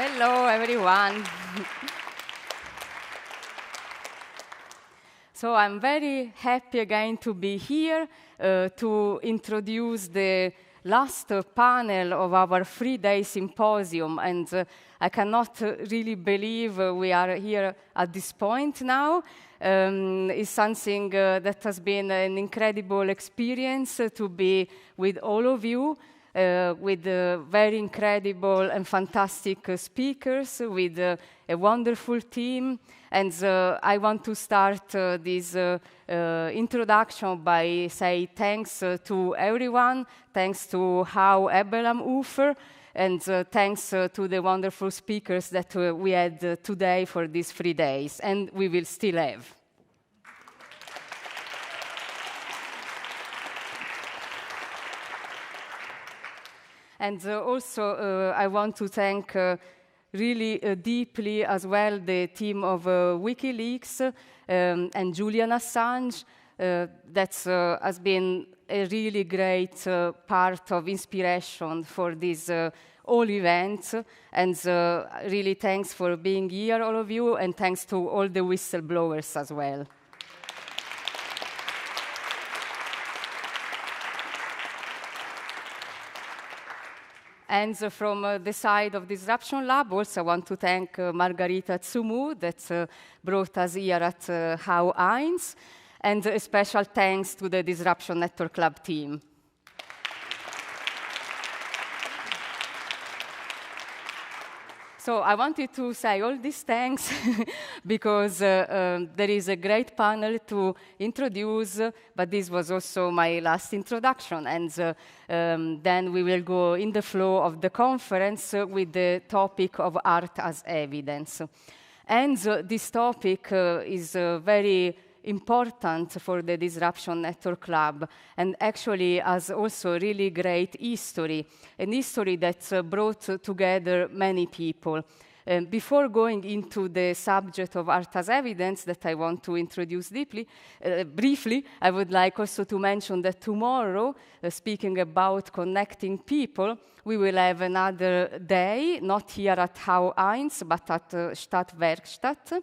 Hello, everyone. So I'm very happy again to be here to introduce the last panel of our 3-day symposium. And I cannot really believe we are here at this point now. It's something that has been an incredible experience to be with all of you. With very incredible and fantastic speakers, with a wonderful team. And I want to start this introduction by saying thanks to everyone, thanks to Haghpanah-Shirwan, and thanks to the wonderful speakers that we had today for these 3 days, and we will still have. And also, I want to thank really deeply as well the team of WikiLeaks and Julian Assange. That has been a really great part of inspiration for this whole event. And really thanks for being here, all of you, and thanks to all the whistleblowers as well. And from the side of Disruption Lab, also I want to thank Margarita Tsumu that brought us here at How-Eins, and a special thanks to the Disruption Network Lab team. So I wanted to say all these thanks because there is a great panel to introduce, but this was also my last introduction. And then we will go in the flow of the conference with the topic of art as evidence. And this topic is very important for the Disruption Network Lab, and actually has also really great history, an history that brought together many people. Before going into the subject of art as evidence that I want to introduce briefly, I would like also to mention that tomorrow, speaking about connecting people, we will have another day, not here at How-Eins, but at Stadtwerkstatt.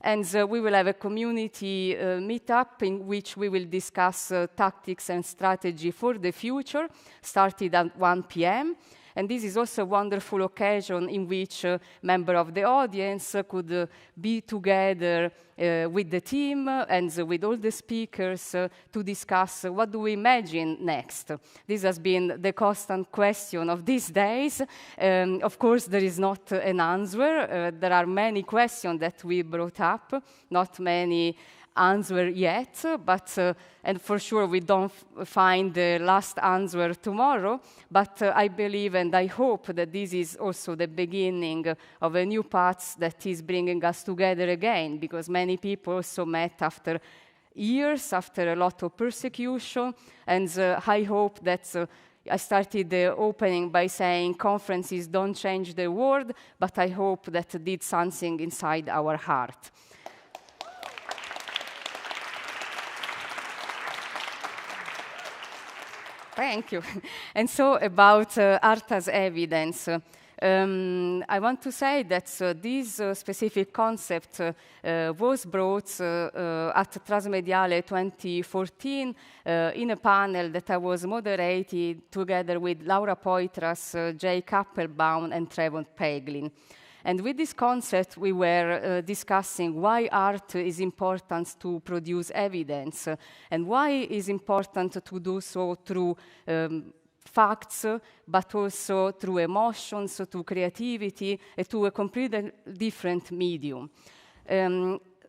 And we will have a community meetup in which we will discuss tactics and strategy for the future, started at 1 p.m. And this is also a wonderful occasion in which members of the audience could be together with the team and with all the speakers to discuss what do we imagine next. This has been the constant question of these days. Of course, there is not an answer. There are many questions that we brought up, not many answer yet, but and for sure we don't find the last answer tomorrow, but I believe and I hope that this is also the beginning of a new path that is bringing us together again, because many people also met after years, after a lot of persecution, and I hope that I started the opening by saying conferences don't change the world, but I hope that did something inside our heart. Thank you. And so about art as evidence. I want to say that this specific concept was brought at Transmediale 2014 in a panel that I was moderated together with Laura Poitras, Jay Kappelbaum, and Trevon Paglen. And with this concept, we were discussing why art is important to produce evidence, and why it is important to do so through facts, but also through emotions, through creativity, and to a completely different medium.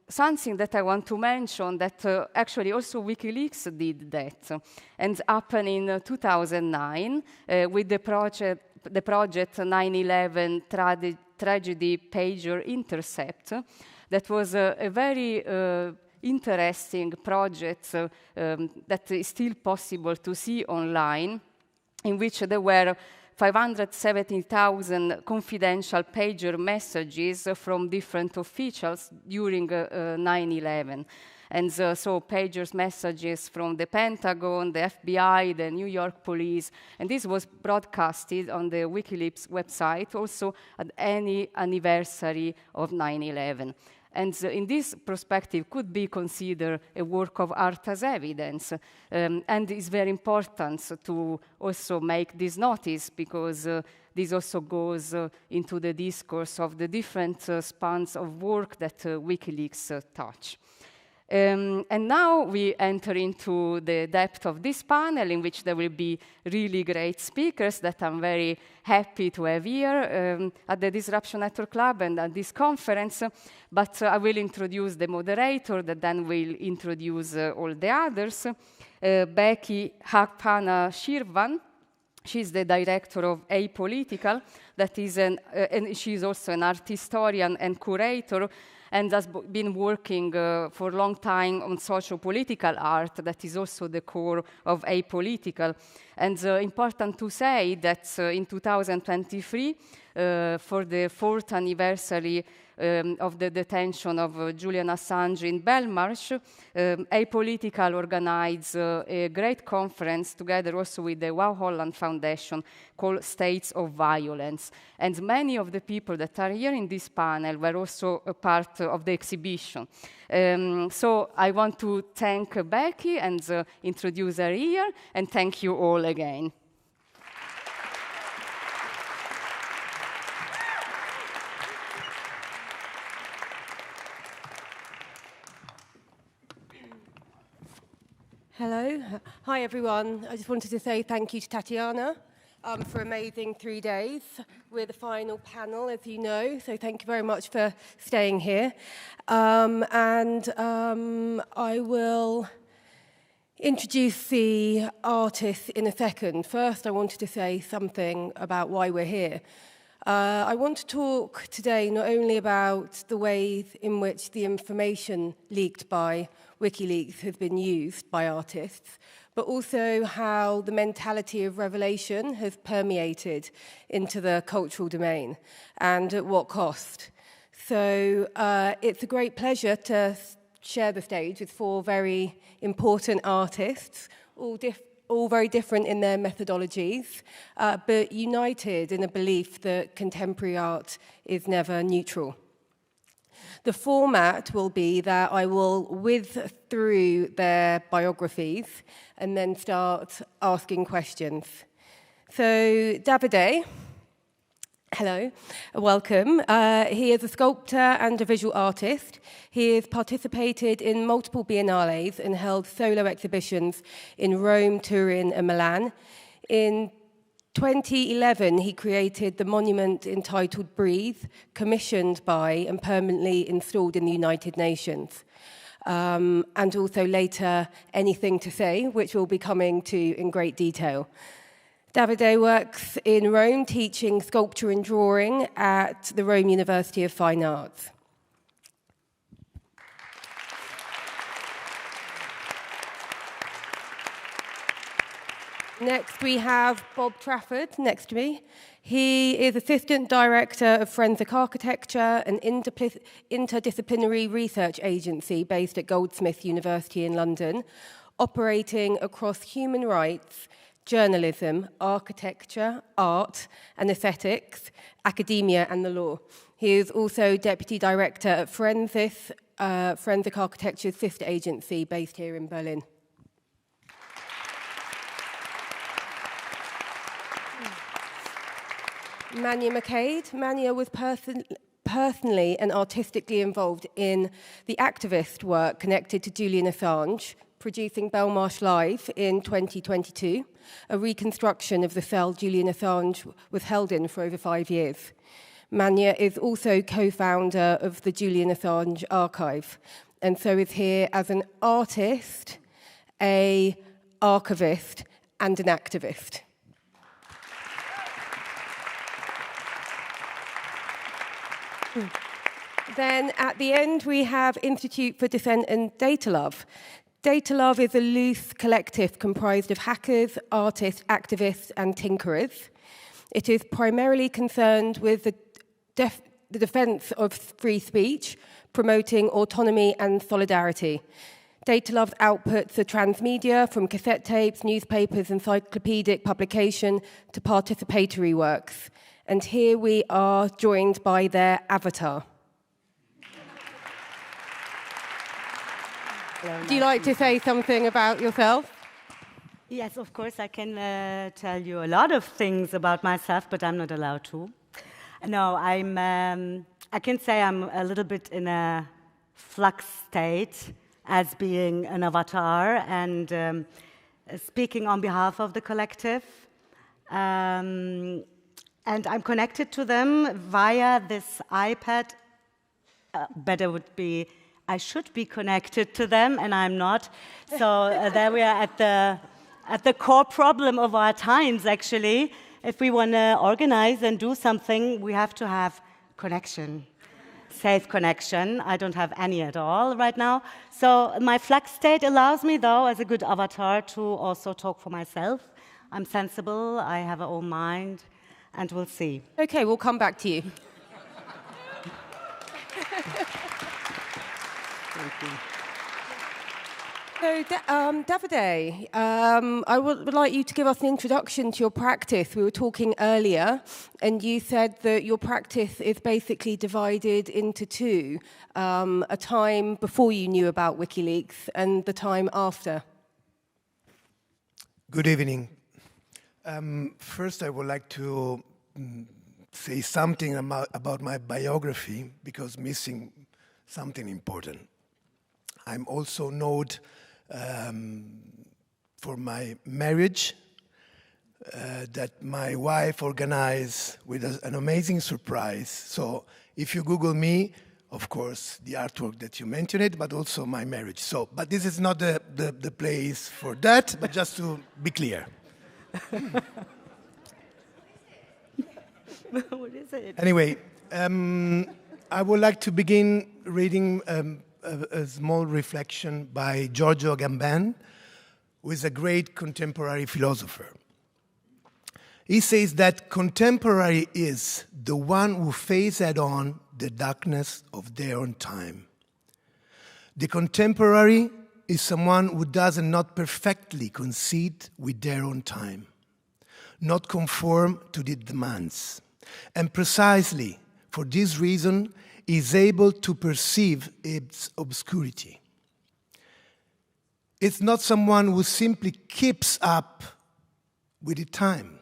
Something that I want to mention that actually also WikiLeaks did that, and happened in 2009 with the project 9/11 Tragedy Pager Intercept. That was a very interesting project that is still possible to see online, in which there were 570,000 confidential pager messages from different officials during 9/11. And so pagers messages from the Pentagon, the FBI, the New York police, and this was broadcasted on the WikiLeaks website, also at any anniversary of 9/11. And in this perspective could be considered a work of art as evidence. And it's very important to also make this notice, because this also goes into the discourse of the different spans of work that WikiLeaks touch. And now we enter into the depth of this panel, in which there will be really great speakers that I'm very happy to have here at the Disruption Network Club and at this conference. But I will introduce the moderator, that then will introduce all the others. Becky Haghpanah-Shirwan. She's the director of Apolitical, that is and she's also an art historian and curator, and has been working for a long time on socio-political art. That is also the core of Apolitical. And important to say that in 2023, for the 4th anniversary of the detention of Julian Assange in Belmarsh, Apolitical organized a great conference together also with the Wow Holland Foundation called States of Violence. And many of the people that are here in this panel were also a part of the exhibition. So I want to thank Becky and introduce her here, and thank you all again. Hello. Hi, everyone. I just wanted to say thank you to Tatiana for amazing 3 days. We're the final panel, as you know, so thank you very much for staying here. I will introduce the artists in a second. First, I wanted to say something about why we're here. I want to talk today not only about the ways in which the information leaked by WikiLeaks has been used by artists, but also how the mentality of revelation has permeated into the cultural domain, and at what cost. So it's a great pleasure to share the stage with 4 very important artists, all very different in their methodologies, but united in a belief that contemporary art is never neutral. The format will be that I will whiz through their biographies and then start asking questions. So Davide, hello, welcome. He is a sculptor and a visual artist. He has participated in multiple biennales and held solo exhibitions in Rome, Turin, and Milan. In 2011, he created the monument entitled Breathe, commissioned by and permanently installed in the United Nations. And also later, Anything to Say, which we'll be coming to in great detail. Davide works in Rome, teaching sculpture and drawing at the Rome University of Fine Arts. Next, we have Bob Trafford next to me. He is Assistant Director of Forensic Architecture, an interdisciplinary research agency based at Goldsmiths University in London, operating across human rights, journalism, architecture, art and aesthetics, academia and the law. He is also Deputy Director at Forensis, Forensic Architecture's sister agency based here in Berlin. Manja MacCade. Manja was personally and artistically involved in the activist work connected to Julian Assange, producing Belmarsh Live in 2022, a reconstruction of the cell Julian Assange was held in for over 5 years. Manja is also co-founder of the Julian Assange Archive, and so is here as an artist, an archivist, and an activist. Then at the end, we have Institute for Dissent and Datalove. Datalove is a loose collective comprised of hackers, artists, activists, and tinkerers. It is primarily concerned with the defense of free speech, promoting autonomy and solidarity. Datalove's outputs are transmedia, from cassette tapes, newspapers, encyclopedic publication to participatory works. And here we are joined by their avatar. Hello, Do you like to say something about yourself? Yes, of course, I can tell you a lot of things about myself, but I'm not allowed to. No, I can say I'm a little bit in a flux state as being an avatar and speaking on behalf of the collective. And I'm connected to them via this iPad. Better would be, I should be connected to them, and I'm not. So there we are at the core problem of our times, actually. If we want to organize and do something, we have to have connection, safe connection. I don't have any at all right now. So my flux state allows me, though, as a good avatar, to also talk for myself. I'm sensible, I have an own mind, and we'll see. Okay, we'll come back to you. Thank you. So, Davide, I would like you to give us an introduction to your practice. We were talking earlier, and you said that your practice is basically divided into two, a time before you knew about WikiLeaks and the time after. Good evening. First, I would like to say something about my biography, because missing something important. I'm also known for my marriage that my wife organized with an amazing surprise. So if you Google me, of course, the artwork that you mentioned, but also my marriage. So, but this is not the place for that, but just to be clear. What is it? Anyway, I would like to begin reading a small reflection by Giorgio Agamben, who is a great contemporary philosopher. He says that contemporary is the one who faces head-on the darkness of their own time. The contemporary is someone who does not perfectly coincide with their own time, not conform to the demands, and precisely for this reason is able to perceive its obscurity. It's not someone who simply keeps up with the time,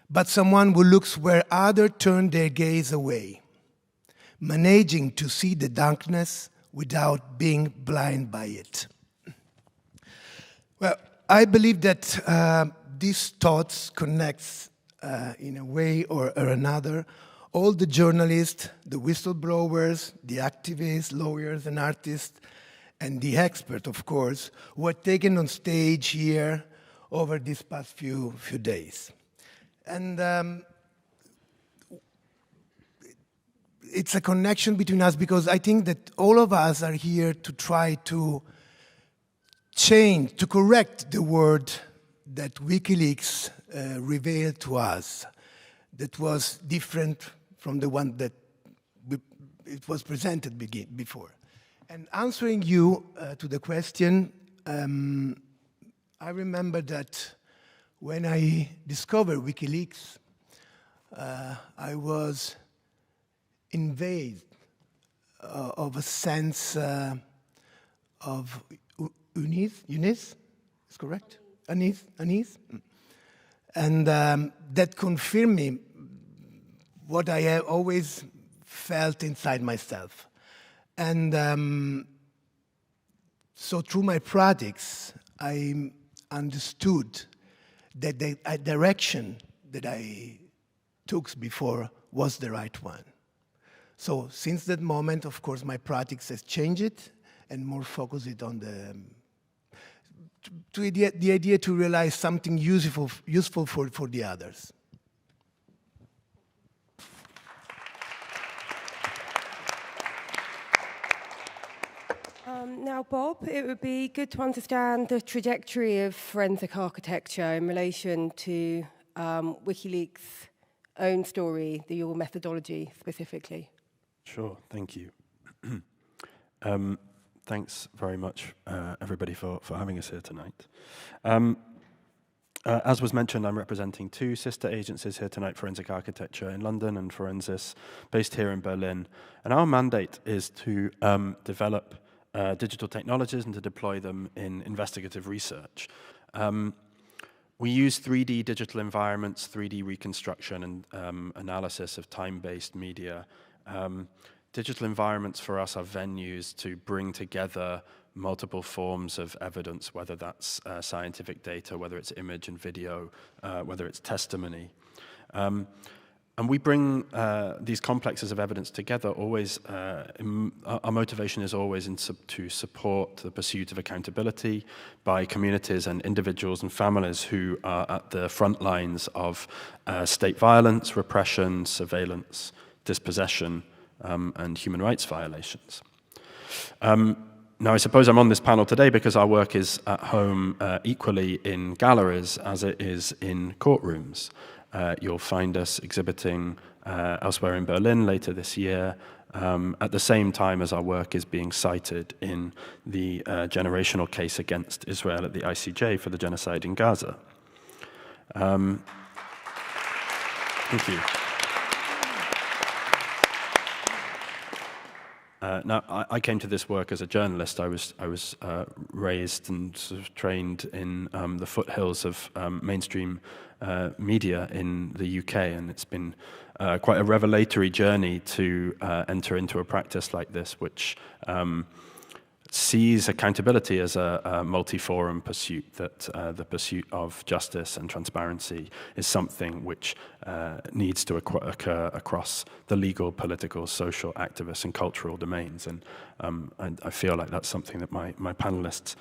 but someone who looks where others turn their gaze away, managing to see the darkness without being blind by it. Well, I believe that these thoughts connects in a way or another all the journalists, the whistleblowers, the activists, lawyers and artists, and the experts, of course, who are taken on stage here over these past few days. And it's a connection between us because I think that all of us are here to try to change, to correct the word that WikiLeaks revealed to us that was different from the one that it was presented before. And answering you to the question, I remember that when I discovered WikiLeaks, I was invaded of a sense of unease, is correct? Unease? And that confirmed me what I have always felt inside myself. And so through my practice, I understood that the direction that I took before was the right one. So since that moment, of course, my practice has changed and more focused on the idea to realize something useful for the others. Now, Bob, it would be good to understand the trajectory of forensic architecture in relation to WikiLeaks' own story, your methodology specifically. Sure, thank you. Thanks very much, everybody, for having us here tonight. As was mentioned, I'm representing two sister agencies here tonight, Forensic Architecture in London and Forensis, based here in Berlin. And our mandate is to develop digital technologies and to deploy them in investigative research. We use 3D digital environments, 3D reconstruction, and analysis of time-based media. Digital environments for us are venues to bring together multiple forms of evidence, whether that's scientific data, whether it's image and video, whether it's testimony. And we bring these complexes of evidence together always, our motivation is always to support the pursuit of accountability by communities and individuals and families who are at the front lines of state violence, repression, surveillance, dispossession, and human rights violations. Now, I suppose I'm on this panel today because our work is at home equally in galleries as it is in courtrooms. You'll find us exhibiting elsewhere in Berlin later this year, at the same time as our work is being cited in the generational case against Israel at the ICJ for the genocide in Gaza. Thank you. Now, I came to this work as a journalist. I was raised and sort of trained in the foothills of mainstream media in the UK, and it's been quite a revelatory journey to enter into a practice like this, which sees accountability as a multi-forum pursuit, that the pursuit of justice and transparency is something which needs to occur across the legal, political, social, activist, and cultural domains. And I feel like that's something that my panelists,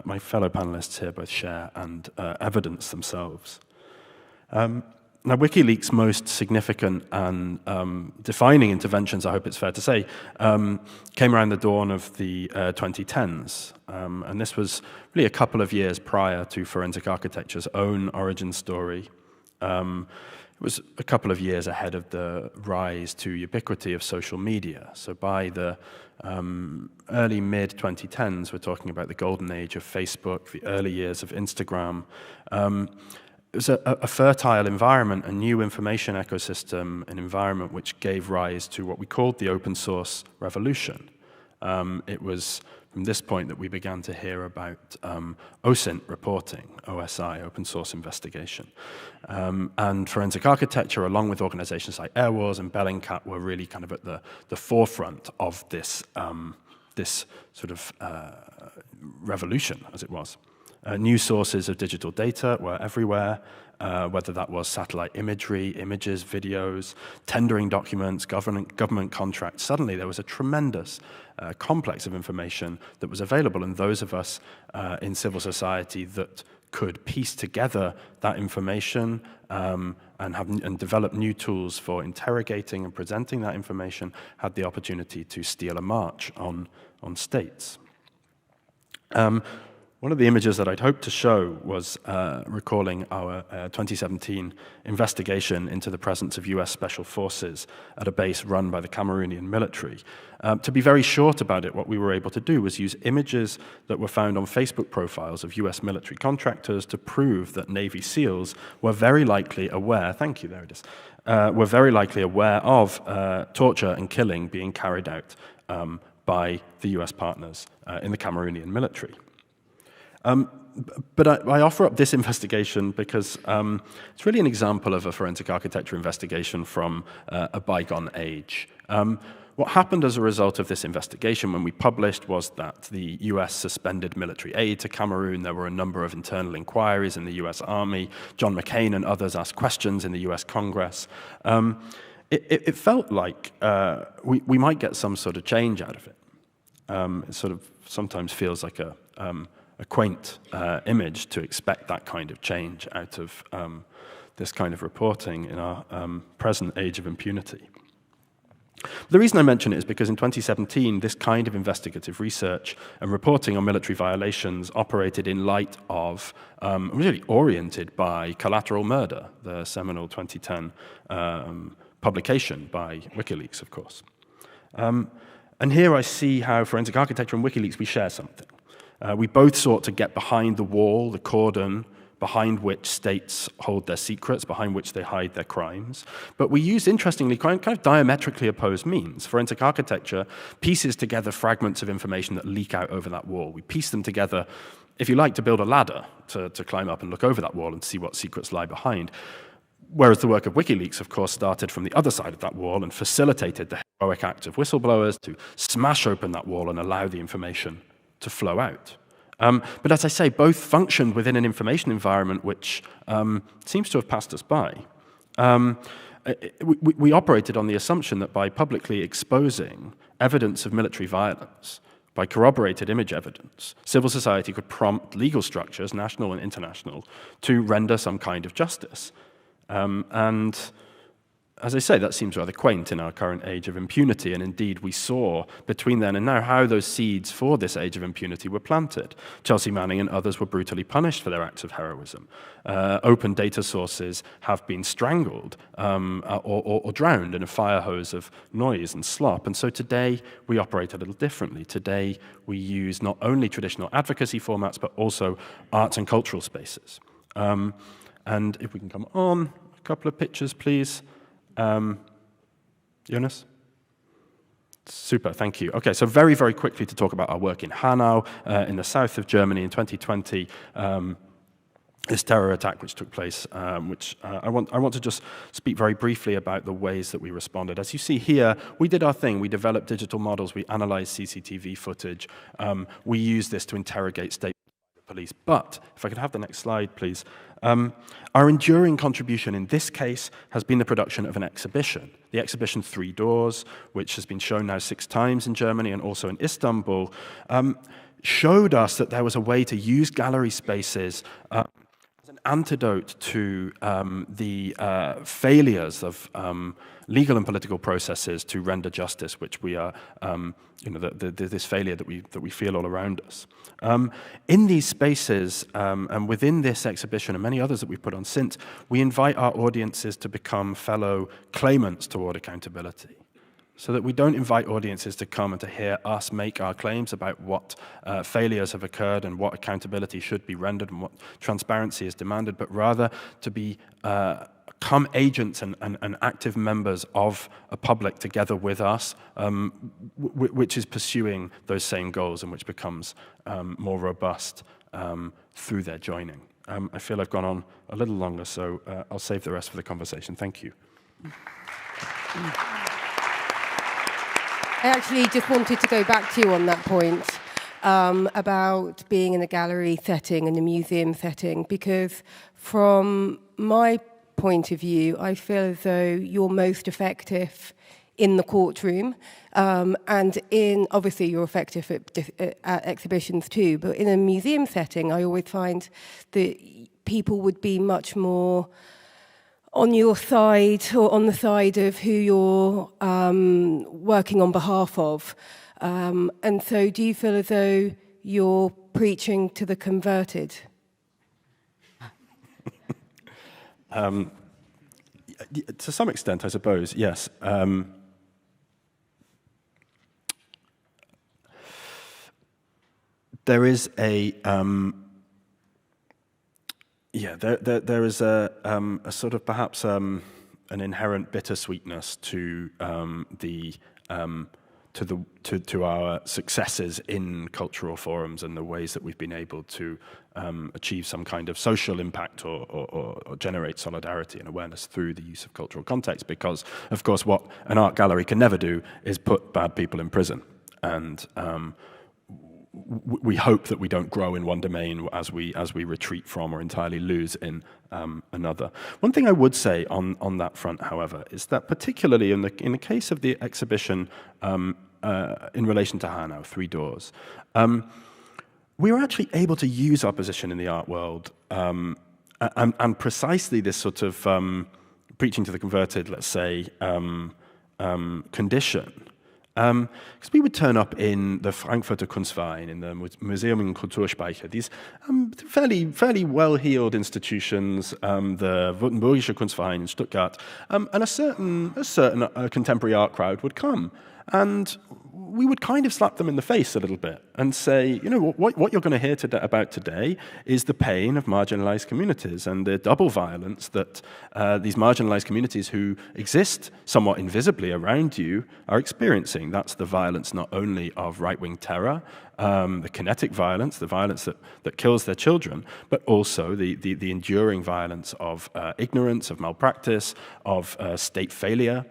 my fellow panelists here both share and evidence themselves. Now, WikiLeaks' most significant and defining interventions, I hope it's fair to say, came around the dawn of the 2010s. And this was really a couple of years prior to Forensic Architecture's own origin story. It was a couple of years ahead of the rise to ubiquity of social media. So by the early mid-2010s, we're talking about the golden age of Facebook, the early years of Instagram. It was a fertile environment, a new information ecosystem, an environment which gave rise to what we called the open source revolution. It was from this point that we began to hear about OSINT reporting, OSI, open source investigation. And Forensic Architecture, along with organizations like Airwars and Bellingcat, were really kind of at the forefront of this, this sort of revolution, as it was. New sources of digital data were everywhere, whether that was satellite imagery, images, videos, tendering documents, government contracts. Suddenly there was a tremendous complex of information that was available, and those of us in civil society that could piece together that information and develop new tools for interrogating and presenting that information had the opportunity to steal a march on states. One of the images that I'd hoped to show was recalling our 2017 investigation into the presence of US Special Forces at a base run by the Cameroonian military. To be very short about it, what we were able to do was use images that were found on Facebook profiles of US military contractors to prove that Navy SEALs were very likely aware, thank you, there it is, were very likely aware of torture and killing being carried out by the US partners in the Cameroonian military. But I offer up this investigation because it's really an example of a forensic architecture investigation from a bygone age. What happened as a result of this investigation when we published was that the US suspended military aid to Cameroon. There were a number of internal inquiries in the US Army. John McCain and others asked questions in the US Congress. It felt like we might get some sort of change out of it. It sort of sometimes feels like a quaint image to expect that kind of change out of this kind of reporting in our present age of impunity. The reason I mention it is because in 2017, this kind of investigative research and reporting on military violations operated in light of, really oriented by Collateral Murder, the seminal 2010 publication by WikiLeaks, of course. And here I see how forensic architecture and WikiLeaks, we share something. We both sought to get behind the wall, the cordon, behind which states hold their secrets, behind which they hide their crimes. But we use, interestingly, kind of diametrically opposed means. Forensic architecture pieces together fragments of information that leak out over that wall. We piece them together, if you like, to build a ladder, to climb up and look over that wall and see what secrets lie behind. Whereas the work of WikiLeaks, of course, started from the other side of that wall and facilitated the heroic act of whistleblowers to smash open that wall and allow the information to flow out. But as I say, both functioned within an information environment which seems to have passed us by. We operated on the assumption that by publicly exposing evidence of military violence, by corroborated image evidence, civil society could prompt legal structures, national and international, to render some kind of justice. And as I say, that seems rather quaint in our current age of impunity, and indeed we saw between then and now how those seeds for this age of impunity were planted. Chelsea Manning and others were brutally punished for their acts of heroism. Open data sources have been strangled or drowned in a fire hose of noise and slop, and so today we operate a little differently. Today we use not only traditional advocacy formats, but also arts and cultural spaces. And if we can come on, a couple of pictures, please. Jonas? Super, thank you. Okay, so very, very quickly to talk about our work in Hanau, in the south of Germany in 2020. This terror attack which took place, I want to just speak very briefly about the ways that we responded. As you see here, we did our thing. We developed digital models. We analyzed CCTV footage. We used this to interrogate state police. But, if I could have the next slide, please. Our enduring contribution in this case has been the production of an exhibition. The exhibition 3 Doors, which has been shown now 6 times in Germany and also in Istanbul, showed us that there was a way to use gallery spaces as an antidote to the failures of legal and political processes to render justice, which we are, this failure that we feel all around us. In these spaces, and within this exhibition and many others that we've put on since, we invite our audiences to become fellow claimants toward accountability, so that we don't invite audiences to come and to hear us make our claims about what failures have occurred and what accountability should be rendered and what transparency is demanded, but rather to become agents and active members of a public together with us, which is pursuing those same goals and which becomes more robust through their joining. I feel I've gone on a little longer, so I'll save the rest for the conversation. Thank you. I actually just wanted to go back to you on that point about being in a gallery setting and a museum setting, because from my point of view, I feel as though you're most effective in the courtroom, and obviously you're effective at exhibitions too, but in a museum setting, I always find that people would be much more on your side or on the side of who you're working on behalf of. And so do you feel as though you're preaching to the converted? To some extent, I suppose, yes. There is a there is a sort of perhaps an inherent bittersweetness to to our successes in cultural forums and the ways that we've been able to achieve some kind of social impact or generate solidarity and awareness through the use of cultural context, because, of course, what an art gallery can never do is put bad people in prison. And we hope that we don't grow in one domain as we retreat from or entirely lose in another. One thing I would say on that front, however, is that particularly in the case of the exhibition in relation to Hanau, 3 Doors, we were actually able to use our position in the art world and precisely this sort of preaching to the converted, let's say, condition. Because we would turn up in the Frankfurter Kunstverein, in the Museum und Kulturspeicher, these fairly well-heeled institutions, the Württembergische Kunstverein in Stuttgart, and a certain contemporary art crowd would come. And we would kind of slap them in the face a little bit and say, you know, what you're going to hear about today is the pain of marginalized communities and the double violence that these marginalized communities who exist somewhat invisibly around you are experiencing. That's the violence not only of right-wing terror, the kinetic violence, the violence that kills their children, but also the enduring violence of ignorance, of malpractice, of state failure.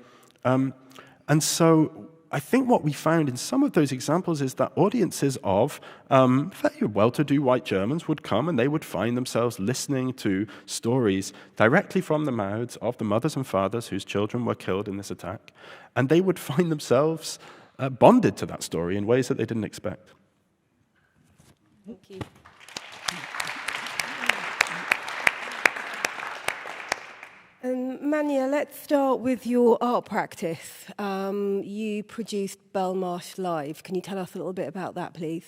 And so I think what we found in some of those examples is that audiences of very well-to-do white Germans would come and they would find themselves listening to stories directly from the mouths of the mothers and fathers whose children were killed in this attack, and they would find themselves bonded to that story in ways that they didn't expect. Thank you. Manja, let's start with your art practice. You produced Belmarsh Live. Can you tell us a little bit about that, please?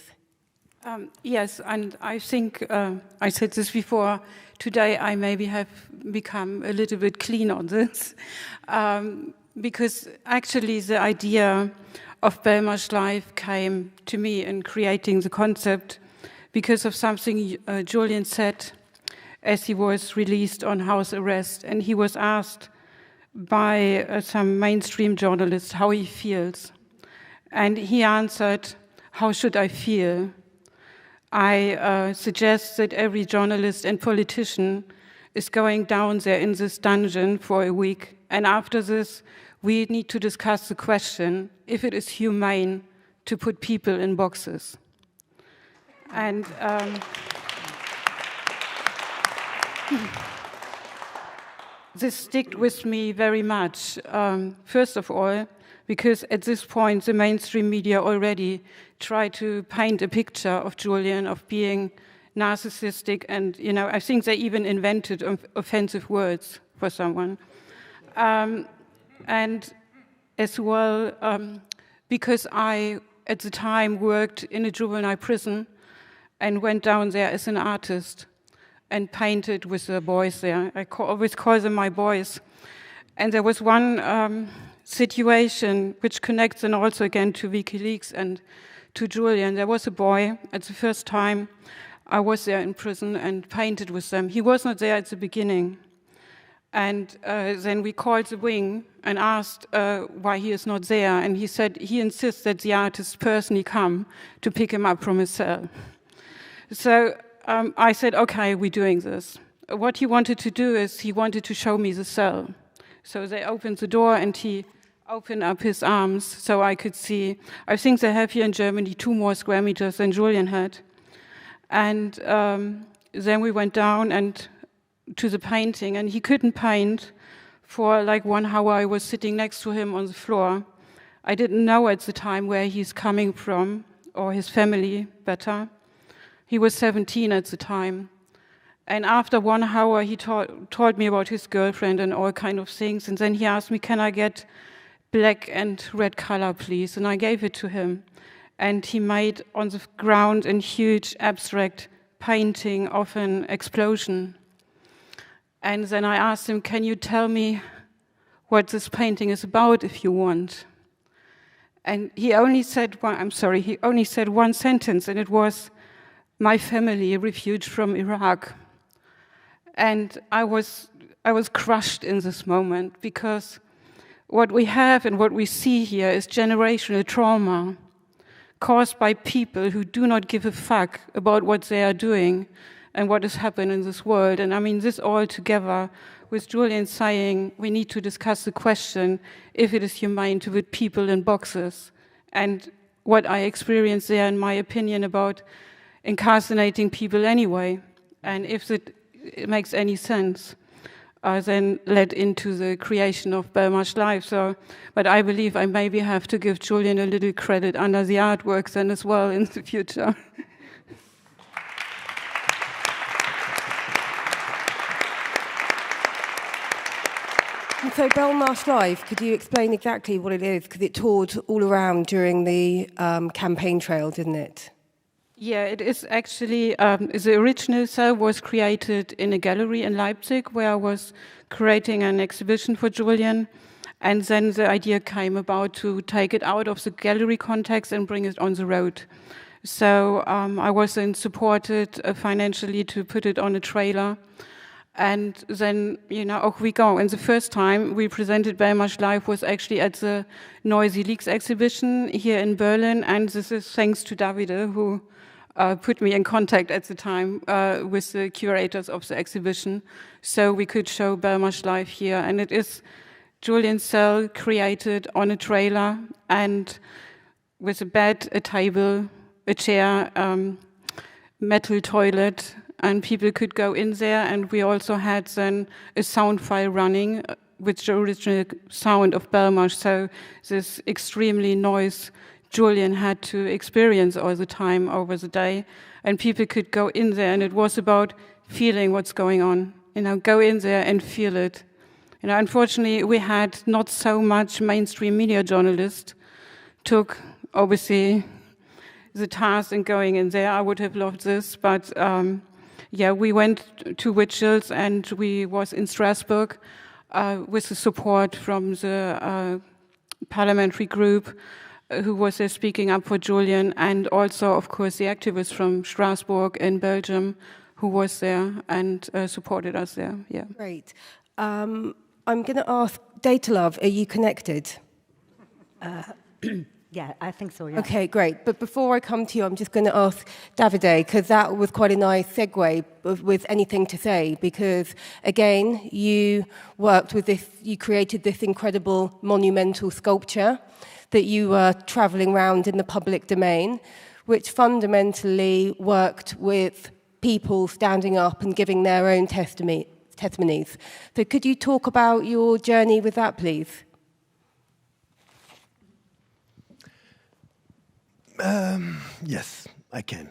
Yes, and I think I said this before. Today I maybe have become a little bit clean on this, because actually the idea of Belmarsh Live came to me in creating the concept because of something Julian said as he was released on house arrest, and he was asked by some mainstream journalists how he feels. And he answered, "How should I feel? I suggest that every journalist and politician is going down there in this dungeon for a week, and after this, we need to discuss the question if it is humane to put people in boxes." And this stuck with me very much. First of all, because at this point the mainstream media already tried to paint a picture of Julian of being narcissistic, and I think they even invented offensive words for someone. And as well, because I at the time worked in a juvenile prison and went down there as an artist and painted with the boys there. I always call them my boys. And there was one situation which connects then also again to WikiLeaks and to Julian. There was a boy, at the first time I was there in prison and painted with them. He was not there at the beginning. And then we called the wing and asked why he is not there. And he said he insists that the artist personally come to pick him up from his cell. So I said, okay, we're doing this. What he wanted to do is he wanted to show me the cell. So they opened the door and he opened up his arms so I could see. I think they have here in Germany 2 more square meters than Julian had. And then we went down and to the painting, and he couldn't paint for like 1 hour. I was sitting next to him on the floor. I didn't know at the time where he's coming from or his family better. He was 17 at the time. And after 1 hour, he told me about his girlfriend and all kind of things. And then he asked me, can I get black and red color, please? And I gave it to him. And he made on the ground a huge abstract painting of an explosion. And then I asked him, can you tell me what this painting is about if you want? And he only said he only said 1 sentence, and it was, my family refuged from Iraq. And I was crushed in this moment, because what we have and what we see here is generational trauma caused by people who do not give a fuck about what they are doing and what has happened in this world. And I mean, this all together with Julian saying we need to discuss the question if it is humane to put people in boxes, and what I experienced there, in my opinion, about incarcerating people anyway, and if it makes any sense, then led into the creation of Belmarsh Live. So, but I believe I maybe have to give Julian a little credit under the artwork then as well in the future. And so Belmarsh Live, could you explain exactly what it is? Because it toured all around during the campaign trail, didn't it? Yeah, it is actually, the original cell was created in a gallery in Leipzig where I was creating an exhibition for Julian. And then the idea came about to take it out of the gallery context and bring it on the road. So I was then supported financially to put it on a trailer. And then, off we go. And the first time we presented Belmarsh live was actually at the Noisy Leaks exhibition here in Berlin. And this is thanks to Davide, who put me in contact at the time with the curators of the exhibition. So we could show Belmarsh live here. And it is Julian's cell created on a trailer and with a bed, a table, a chair, metal toilet, and people could go in there. And we also had then a sound file running with the original sound of Belmarsh. So this extremely noise Julian had to experience all the time over the day. And people could go in there, and it was about feeling what's going on. Go in there and feel it. Unfortunately, we had not so much mainstream media journalists took, obviously, the task in going in there. I would have loved this, but we went to Vigils, and we was in Strasbourg with the support from the parliamentary group who was there speaking up for Julian, and also, of course, the activists from Strasbourg in Belgium who was there and supported us there. Yeah. Great. I'm going to ask Datalove, are you connected? Yeah, I think so, yeah. Okay, great. But before I come to you, I'm just going to ask Davide, because that was quite a nice segue with anything to say, because, again, you worked with this, you created this incredible monumental sculpture that you were travelling around in the public domain, which fundamentally worked with people standing up and giving their own testimonies. So could you talk about your journey with that, please? Yes, I can.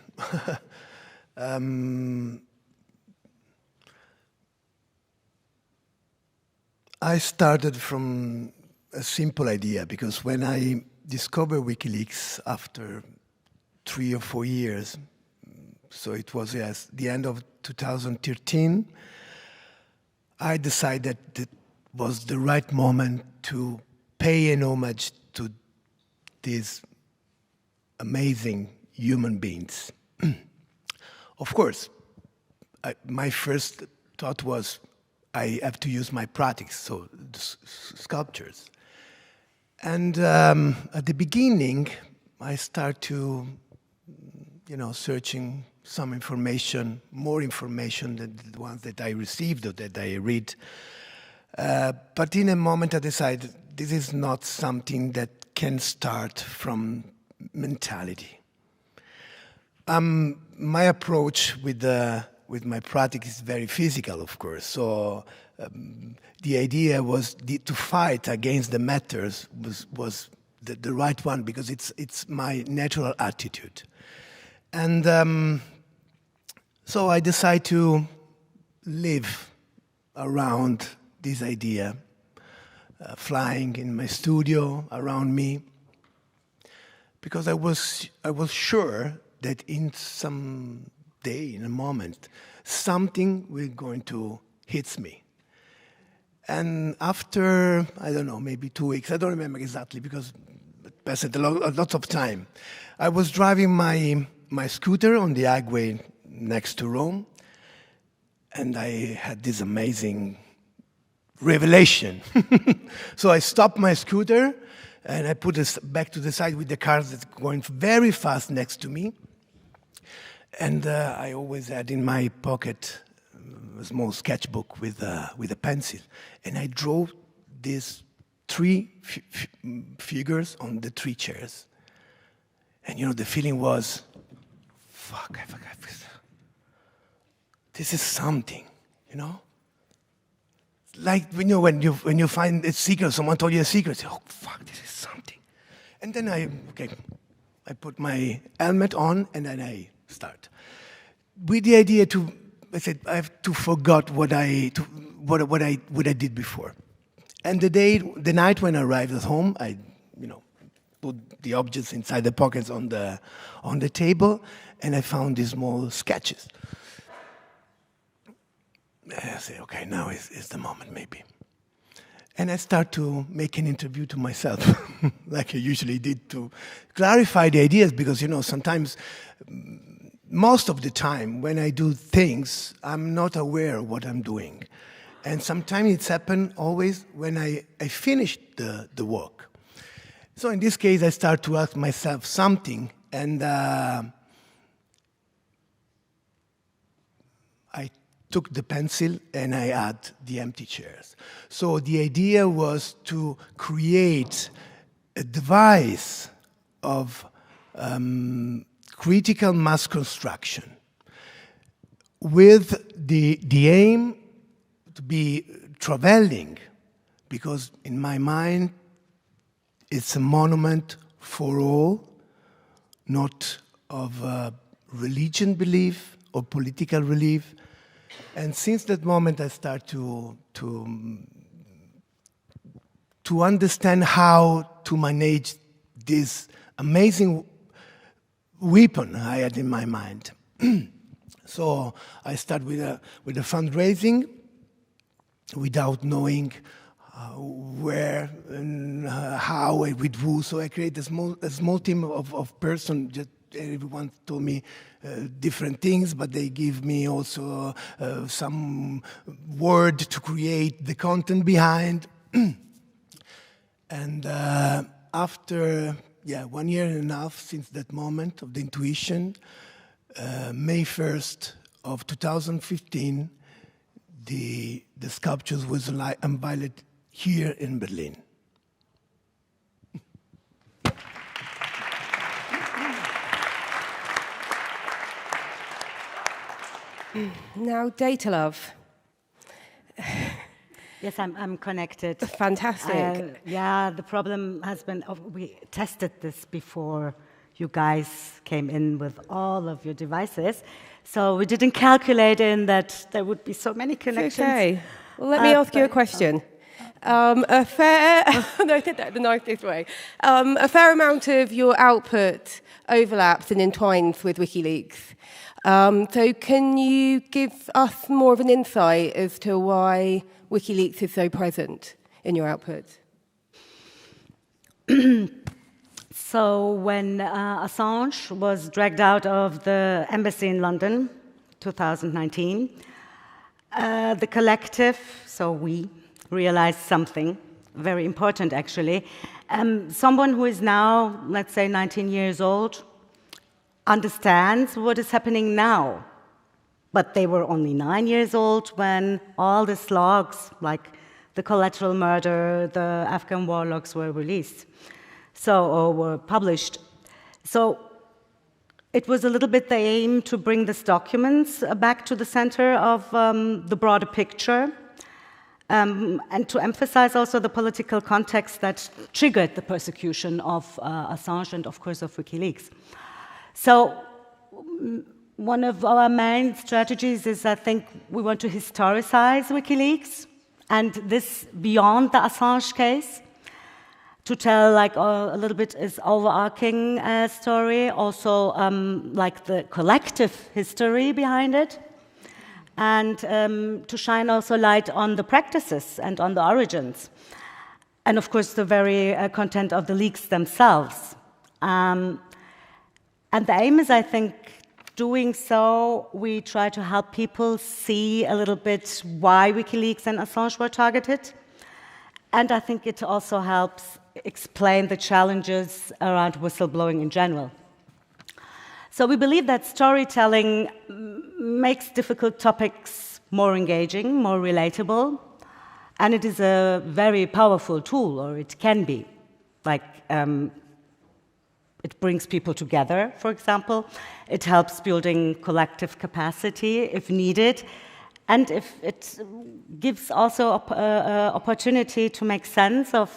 I started from a simple idea, because when I discovered WikiLeaks after 3 or 4 years, so it was the end of 2013, I decided that it was the right moment to pay an homage to these amazing human beings. Of course, my first thought was I have to use my practice, so the sculptures. And at the beginning, I started to, searching some information, more information than the ones that I received or that I read. But in a moment, I decided this is not something that can start from mentality. My approach with my practice is very physical, of course. So the idea was to fight against the matters was the right one, because it's my natural attitude. And so I decided to live around this idea, flying in my studio around me, because I was sure that in some day, in a moment, something will going to hit me. And after, I don't know, maybe 2 weeks, I don't remember exactly, because it passed a lot of time, I was driving my scooter on the highway next to Rome, and I had this amazing revelation. So I stopped my scooter, and I put it back to the side with the cars that's going very fast next to me. And I always had in my pocket a small sketchbook with a pencil. And I drew these 3 figures on the 3 chairs. And the feeling was, fuck, I forgot. This is something, Like, when you find a secret, someone told you a secret, say, oh, fuck, this is something. And then I put my helmet on, and then I start. With the idea I said, I have to forget what I did before. And the night when I arrived at home, I, put the objects inside the pockets on the table, and I found these small sketches. And I said, okay, now is the moment, maybe. And I start to make an interview to myself, like I usually did, to clarify the ideas, because, you know, sometimes, most of the time, when I do things, I'm not aware of what I'm doing. And sometimes it's happened always when I finish the work. So in this case, I start to ask myself something, and I took the pencil and I add the empty chairs. So the idea was to create a device of critical mass construction with the aim to be traveling, because in my mind it's a monument for all, not of religion belief or political belief. And since that moment, I start to understand how to manage this amazing weapon I had in my mind. So I start with a fundraising without knowing where and how and with who. So I create a small team of persons. Just everyone told me different things, but they give me also some word to create the content behind. And after 1 year and a half since that moment of the intuition, May 1st of 2015, the sculptures was unveiled here in Berlin. Now, Datalove. Yes, I'm connected. Fantastic. Yeah, the problem has been, we tested this before you guys came in with all of your devices. So we didn't calculate in that there would be so many connections. Okay. Well, let me ask you a question. A fair amount of your output overlaps and entwines with WikiLeaks. So can you give us more of an insight as to why WikiLeaks is so present in your output? So when Assange was dragged out of the embassy in London, 2019, the collective, so we, realized something very important, actually. Someone who is now, let's say, 19 years old, understands what is happening now. But they were only 9 years old when all these logs, like the collateral murder, the Afghan war logs, were released, or were published. So it was a little bit the aim to bring these documents back to the center of the broader picture, and to emphasize also the political context that triggered the persecution of Assange and, of course, of WikiLeaks. So one of our main strategies is, I think, we want to historicize WikiLeaks, and this beyond the Assange case, to tell like a little bit is overarching story, also like the collective history behind it, and to shine also light on the practices and on the origins, and of course the very content of the leaks themselves. And the aim is, I think, doing so, we try to help people see a little bit why WikiLeaks and Assange were targeted. And I think it also helps explain the challenges around whistleblowing in general. So we believe that storytelling makes difficult topics more engaging, more relatable, and it is a very powerful tool, or it can be. Like, it brings people together, for example. It helps building collective capacity if needed. And if it gives also opportunity to make sense of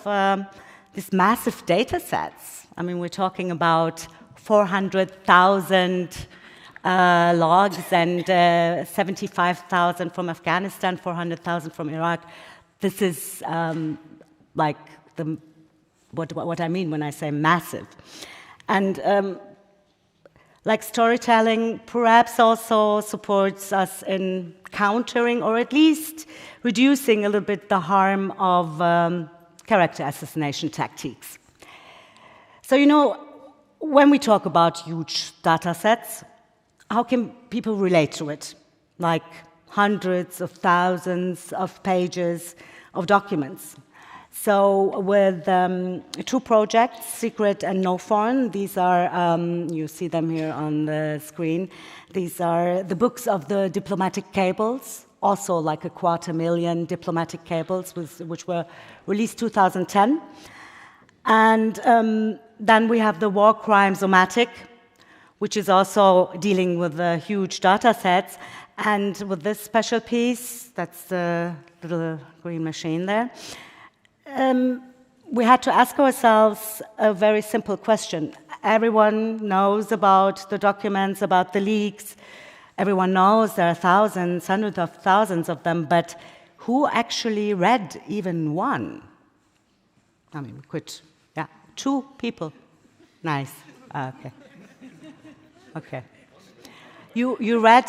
these massive data sets. I mean, we're talking about 400,000 logs and 75,000 from Afghanistan, 400,000 from Iraq. This is like what I mean when I say massive. And like storytelling, perhaps also supports us in countering or at least reducing a little bit the harm of character assassination tactics. So, you know, when we talk about huge data sets, how can people relate to it? Like hundreds of thousands of pages of documents. So with 2 projects, SECRET and NOFORN, these are, you see them here on the screen, these are the books of the diplomatic cables, also like 250,000 diplomatic cables, which were released 2010. And then we have the War Crimes-O-Matic, which is also dealing with huge data sets. And with this special piece, that's the little green machine there, we had to ask ourselves a very simple question. Everyone knows about the documents, about the leaks. Everyone knows there are thousands, hundreds of thousands of them, but who actually read even one? I mean, we could, 2 people. Nice. Okay. Okay. You read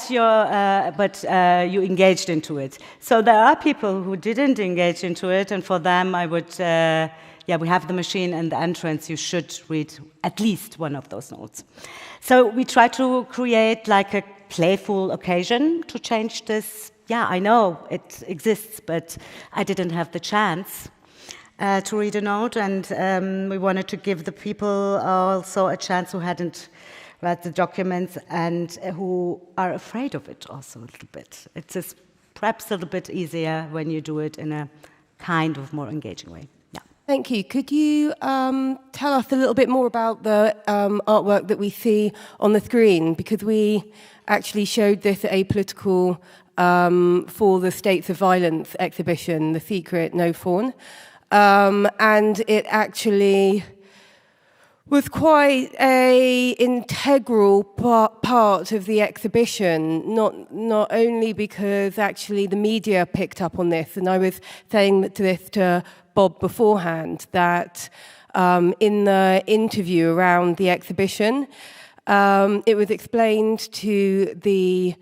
but you engaged into it. So there are people who didn't engage into it, and for them I would, we have the machine in the entrance, you should read at least one of those notes. So we try to create like a playful occasion to change this. Yeah, I know it exists, but I didn't have the chance to read a note, and we wanted to give the people also a chance who hadn't read the documents and who are afraid of it also a little bit. It's just perhaps a little bit easier when you do it in a kind of more engaging way. Yeah. Thank you. Could you tell us a little bit more about the artwork that we see on the screen? Because we actually showed this at Apolitical for the States of Violence exhibition, The SECRET+NOFORN. And it actually was quite an integral part of the exhibition, not only because actually the media picked up on this, and I was saying this to Bob beforehand, that in the interview around the exhibition, it was explained to the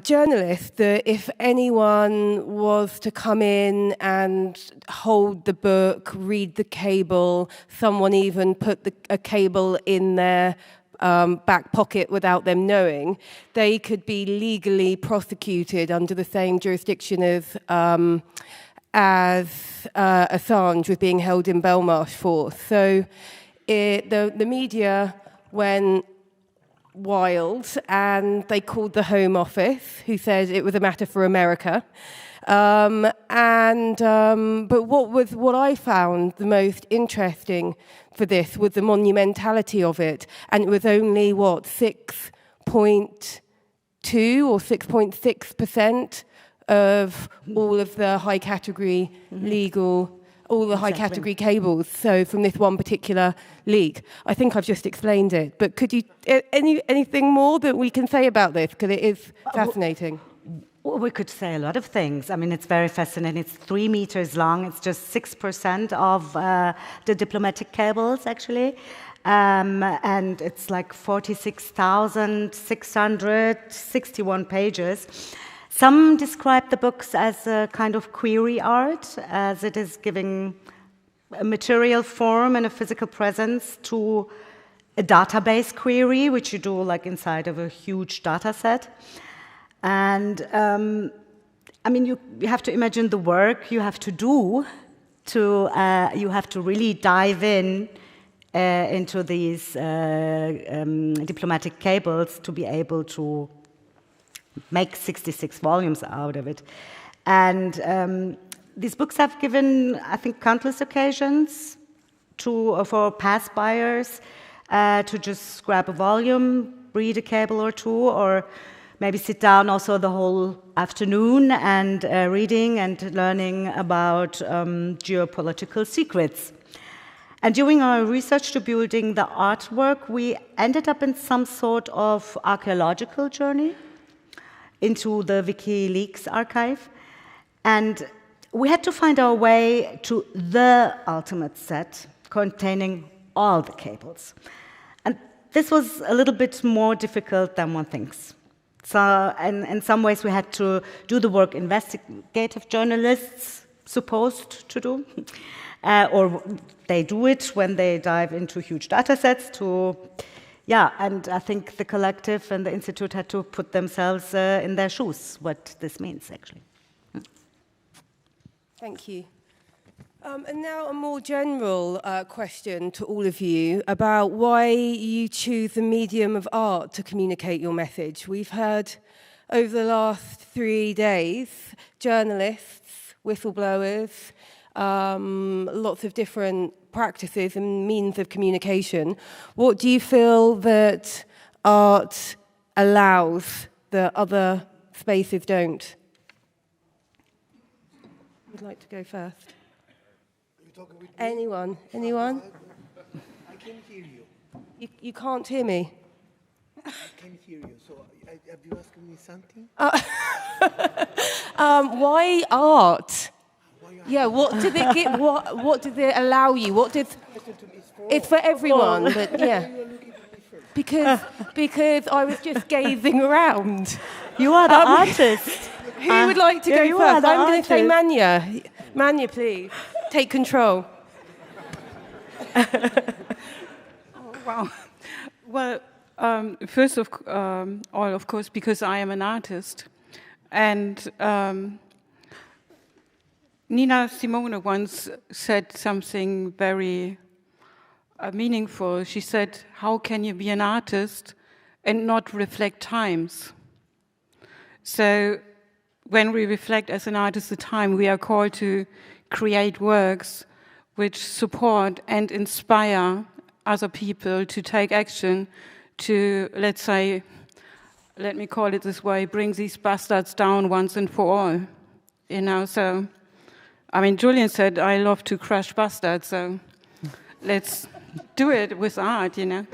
journalist that if anyone was to come in and hold the book, read the cable, someone even put a cable in their back pocket without them knowing, they could be legally prosecuted under the same jurisdiction as Assange was being held in Belmarsh for. So the media went wild, and they called the Home Office, who said it was a matter for America. But what I found the most interesting for this was the monumentality of it, and it was only 6.2 or 6.6% of all of the high category legal. All the high category cables, so from this one particular leak. I think I've just explained it, but could you, anything more that we can say about this? Because it is fascinating. Well, we could say a lot of things. I mean, it's very fascinating. It's 3 meters long. It's just 6% of the diplomatic cables, actually. And it's like 46,661 pages. Some describe the books as a kind of query art, as it is giving a material form and a physical presence to a database query, which you do like inside of a huge data set. And I mean, you have to imagine the work you have to do to, you have to really dive into these diplomatic cables to be able to make 66 volumes out of it. And these books have given, I think, countless occasions for past buyers to just grab a volume, read a cable or two, or maybe sit down also the whole afternoon and reading and learning about geopolitical secrets. And during our research to building the artwork, we ended up in some sort of archaeological journey into the WikiLeaks archive. And we had to find our way to the ultimate set containing all the cables. And this was a little bit more difficult than one thinks. So, and in some ways we had to do the work investigative journalists supposed to do, or they do it when they dive into huge data sets to, yeah, and I think the collective and the institute had to put themselves in their shoes, what this means actually. Thank you. And now a more general question to all of you about why you choose the medium of art to communicate your message. We've heard over the last 3 days journalists, whistleblowers, lots of different practices and means of communication. What do you feel that art allows that other spaces don't? Would like to go first? Anyone? Anyone? I can hear you. You can't hear me? I can hear you. So have you asked me something? Why art? Yeah, what did it give? What did it allow you? What did? It's for everyone, but yeah. Because I was just gazing around. You are the artist. Who would like to go you are first? the I'm going to say artist. Manja. Manja, please. Take control. Oh, wow. Well, first of all, of course, because I am an artist. And Nina Simone once said something very meaningful. She said, how can you be an artist and not reflect times? So when we reflect as an artist the time, we are called to create works which support and inspire other people to take action to, let's say, let me call it this way, bring these bastards down once and for all. You know, so, I mean, Julian said, I love to crush bastards, so let's do it with art, you know.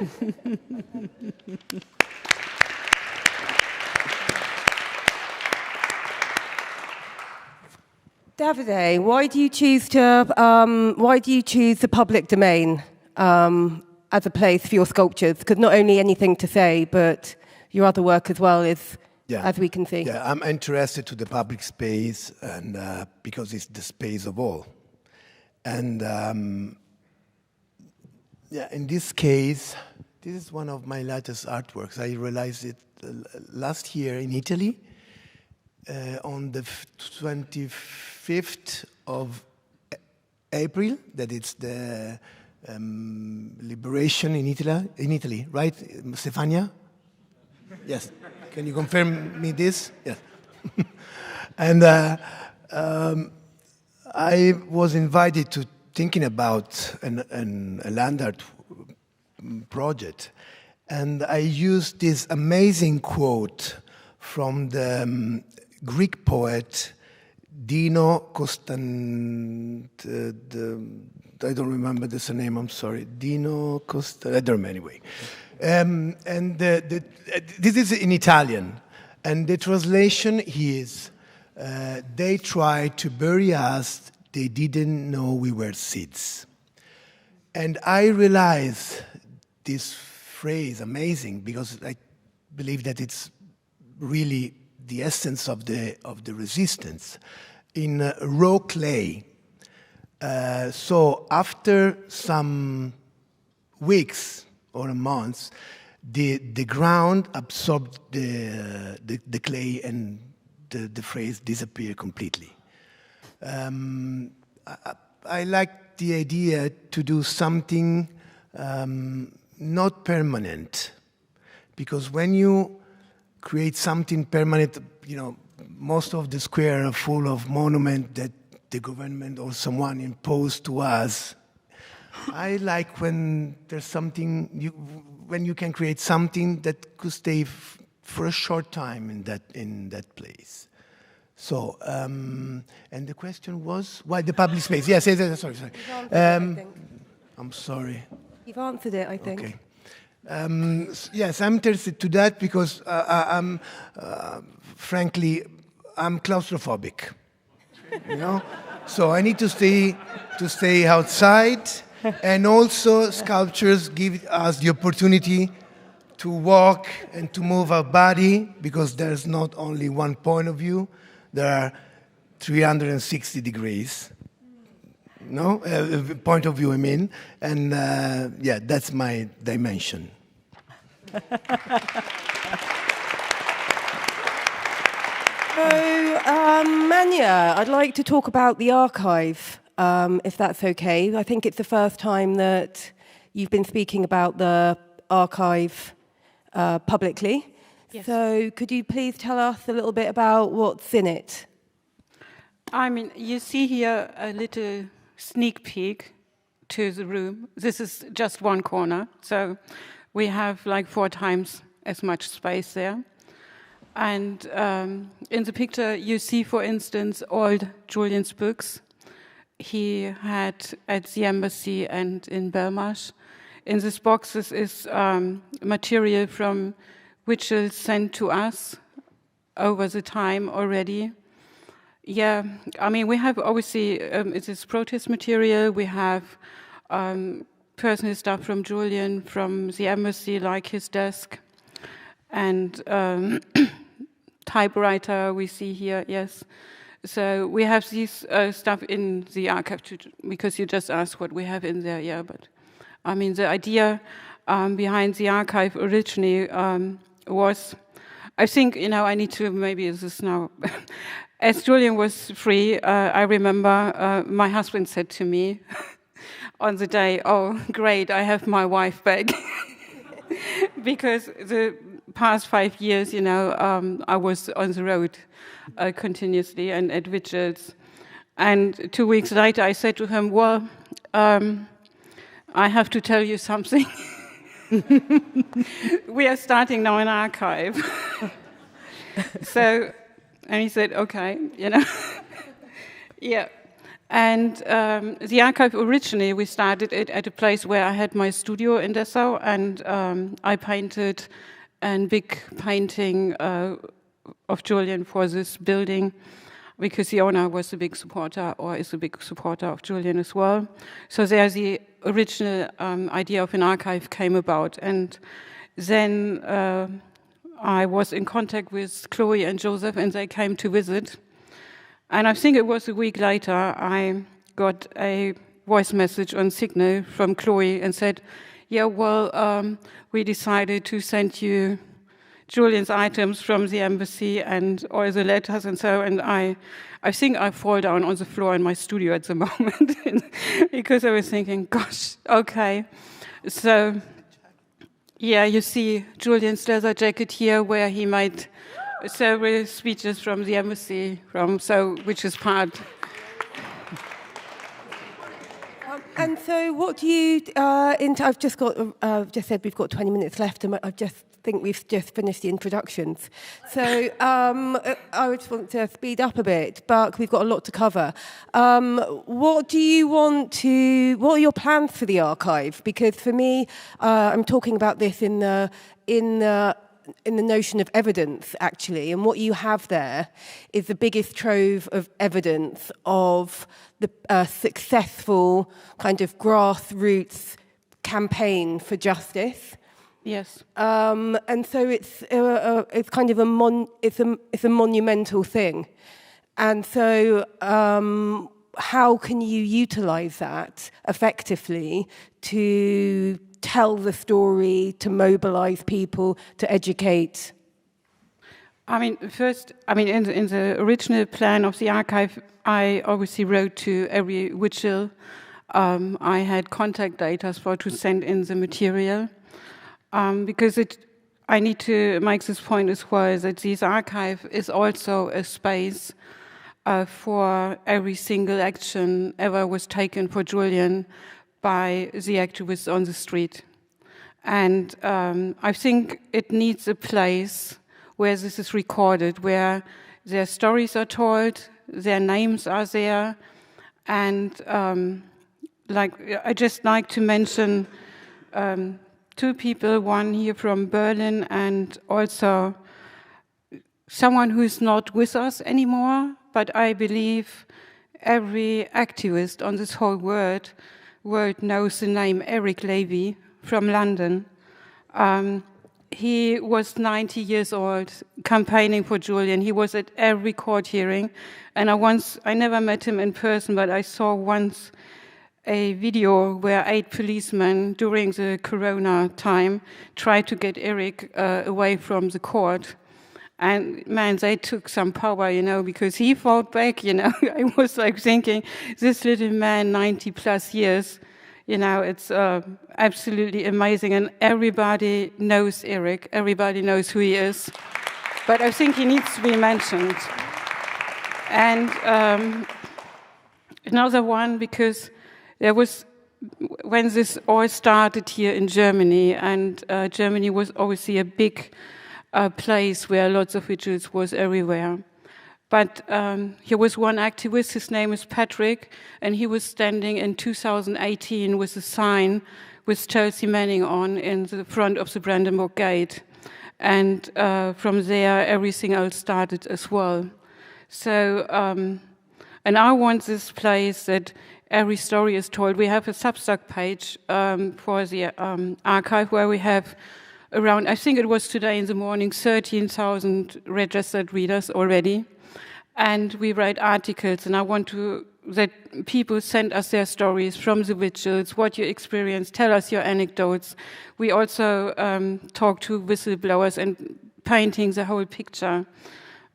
Davide, why do you choose the public domain as a place for your sculptures? Because not only anything to say, but your other work as well is, as we can see. Yeah, I'm interested to the public space, and because it's the space of all. And yeah, in this case, this is one of my latest artworks. I realized it last year in Italy. On the 25th of April, that it's the liberation in Italy, right, Stefania? Yes. Can you confirm me this? Yes. And I was invited to thinking about a land art project, and I used this amazing quote from the Greek poet Dino Kostant. I don't remember the surname. I'm sorry. Dino Kostant. I don't remember anyway. And this is in Italian, and the translation is: "They tried to bury us. They didn't know we were seeds." And I realize this phrase amazing because I believe that it's really the essence of the resistance in raw clay. So after some weeks or months, the ground absorbed the clay and the phrase disappeared completely. I like the idea to do something not permanent, because when you create something permanent, you know, most of the square are full of monuments that the government or someone imposed to us. I like when there's something, when you can create something that could stay for a short time in that place. So, and the question was, why the public space? Yes, sorry. I'm sorry. You've answered it, I think. Okay. Yes, I'm interested to that because frankly, I'm claustrophobic. You know, so I need to stay outside, and also sculptures give us the opportunity to walk and to move our body, because there's not only one point of view, there are 360 degrees. No? Point of view, I mean. And yeah, that's my dimension. So, Manja, I'd like to talk about the archive, if that's okay. I think it's the first time that you've been speaking about the archive publicly. Yes. So could you please tell us a little bit about what's in it? I mean, you see here a little sneak peek to the room. This is just one corner, so we have like 4 times as much space there. And in the picture, you see, for instance, all Julian's books he had at the embassy and in Belmarsh. In these boxes is material from which is sent to us over the time already. Yeah, I mean, we have obviously, it is protest material. We have personal stuff from Julian, from the embassy, like his desk. And typewriter we see here, yes. So we have this stuff in the archive, because you just asked what we have in there, yeah. But I mean, the idea behind the archive originally was, I think, you know, I need to, maybe this is now, as Julian was free, I remember my husband said to me on the day, "Oh, great, I have my wife back." Because the past 5 years, you know, I was on the road continuously and at vigils. And 2 weeks later, I said to him, "Well, I have to tell you something. We are starting now an archive." So, and he said, "Okay, you know." Yeah. And the archive, originally, we started it at a place where I had my studio in Dessau, and I painted a big painting of Julian for this building, because the owner was a big supporter, or is a big supporter of Julian as well. So there the original idea of an archive came about. And then I was in contact with Chloe and Joseph, and they came to visit. And I think it was a week later, I got a voice message on Signal from Chloe and said, "Yeah, well, we decided to send you Julian's items from the embassy and all the letters and so." And I think I fall down on the floor in my studio at the moment because I was thinking, gosh, okay. So, yeah, you see Julian's leather jacket here, where he made several speeches from the embassy, which is part. And so, what do you? I've just said we've got 20 minutes left, and I just think we've just finished the introductions. So I would just want to speed up a bit, but we've got a lot to cover. What are your plans for the archive? Because for me, I'm talking about this in the notion of evidence, actually, and what you have there is the biggest trove of evidence of the successful kind of grassroots campaign for justice. Yes. And so it's kind of a monumental thing, and so how can you utilize that effectively to tell the story, to mobilize people, to educate? I mean, first, in the original plan of the archive, I obviously wrote to every vigil. I had contact data to send in the material, because I need to make this point as well, that this archive is also a space for every single action ever was taken for Julian by the activists on the street. And I think it needs a place where this is recorded, where their stories are told, their names are there, and I just like to mention 2 people, one here from Berlin, and also someone who is not with us anymore, but I believe every activist on this whole world knows the name Eric Levy from London. he was 90 years old, campaigning for Julian. He was at every court hearing. And I never met him in person, but I saw once a video where 8 policemen during the Corona time tried to get Eric away from the court. And man, they took some power, you know, because he fought back, you know. I was like thinking, this little man, 90 plus years, you know, it's absolutely amazing. And everybody knows Eric, everybody knows who he is. But I think he needs to be mentioned. And another one, because there was, when this all started here in Germany, and Germany was obviously a big place where lots of vigils was everywhere. But here was one activist, his name is Patrick, and he was standing in 2018 with a sign with Chelsea Manning on in the front of the Brandenburg Gate. And from there, everything else started as well. So, and I want this place that every story is told. We have a Substack page for the archive where we have around, I think it was today in the morning, 13,000 registered readers already. And we write articles, and I want that people send us their stories from the vigils, what you experienced, tell us your anecdotes. We also talk to whistleblowers and painting the whole picture.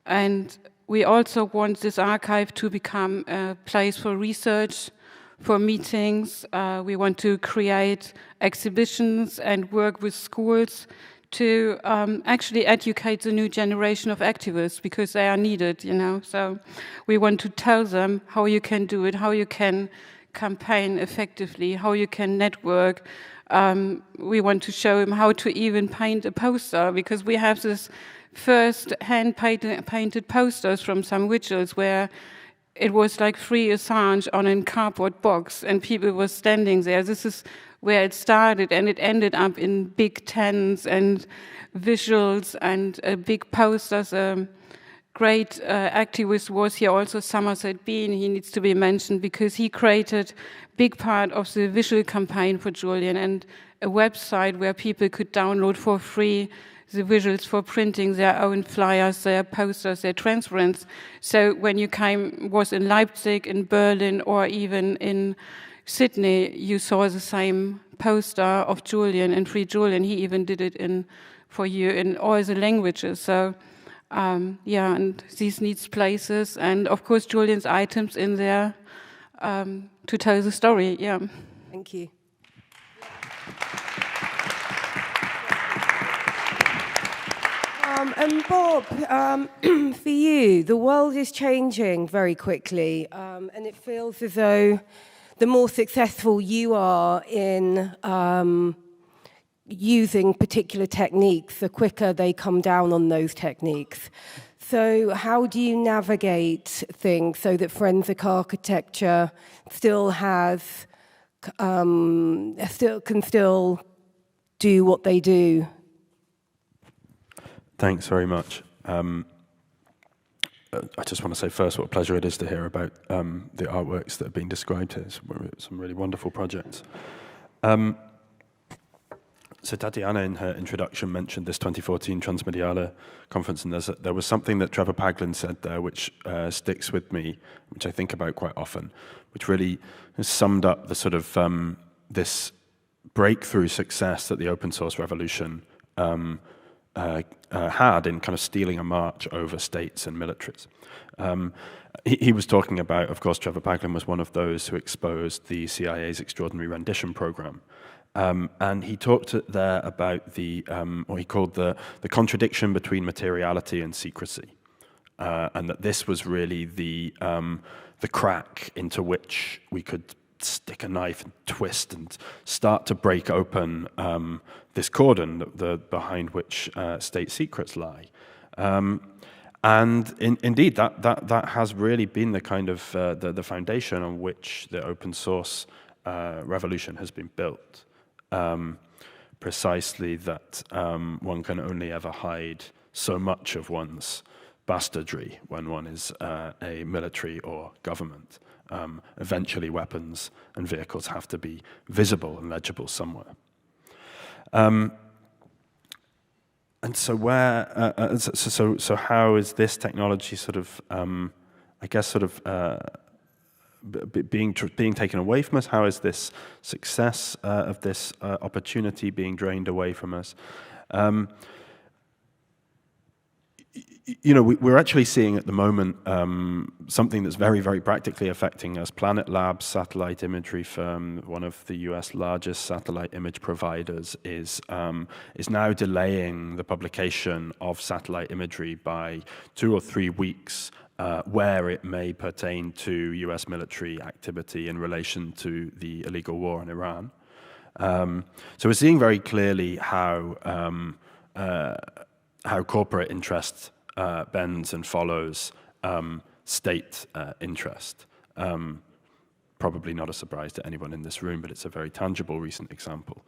And we also want this archive to become a place for research, for meetings. We want to create exhibitions and work with schools to actually educate the new generation of activists, because they are needed, you know. So we want to tell them how you can do it, how you can campaign effectively, how you can network. We want to show them how to even paint a poster, because we have this first hand-painted posters from some vigils where it was like Free Assange on a cardboard box, and people were standing there. This is where it started, and it ended up in big tents and visuals and big posters. Great activist was here also, Somerset Bean. He needs to be mentioned because he created big part of the visual campaign for Julian, and a website where people could download for free the visuals for printing their own flyers, their posters, their transparencies. So when you was in Leipzig, in Berlin, or even in Sydney, you saw the same poster of Julian and Free Julian. He even did it for you in all the languages. So yeah, and these needs places, and of course Julian's items in there to tell the story. Yeah. Thank you. And Bob, for you, the world is changing very quickly, and it feels as though the more successful you are in using particular techniques, the quicker they come down on those techniques. So how do you navigate things so that forensic architecture still has, can still do what they do? Thanks very much. I just want to say first what a pleasure it is to hear about the artworks that are being described here. Some really wonderful projects. So Tatiana, in her introduction, mentioned this 2014 Transmediale conference, and there was something that Trevor Paglen said there which sticks with me, which I think about quite often, which really summed up the sort of this breakthrough success that the open source revolution had in kind of stealing a march over states and militaries. He was talking about, of course, Trevor Paglen was one of those who exposed the CIA's extraordinary rendition program. And he talked there about what he called the contradiction between materiality and secrecy. And that this was really the crack into which we could stick a knife and twist and start to break open this cordon behind which state secrets lie. And indeed, that has really been the kind of the foundation on which the open source revolution has been built. Precisely that one can only ever hide so much of one's bastardry when one is a military or government. Eventually weapons and vehicles have to be visible and legible somewhere. and so where, so how is this technology sort of, I guess, sort of being taken away from us? How is this success of this opportunity being drained away from us? You know, we're actually seeing at the moment something that's very, very practically affecting us. Planet Labs, satellite imagery firm, one of the US largest satellite image providers, is now delaying the publication of satellite imagery by 2 or 3 weeks where it may pertain to US military activity in relation to the illegal war in Iran. So we're seeing very clearly how corporate interest bends and follows state interest. Probably not a surprise to anyone in this room, but it's a very tangible recent example.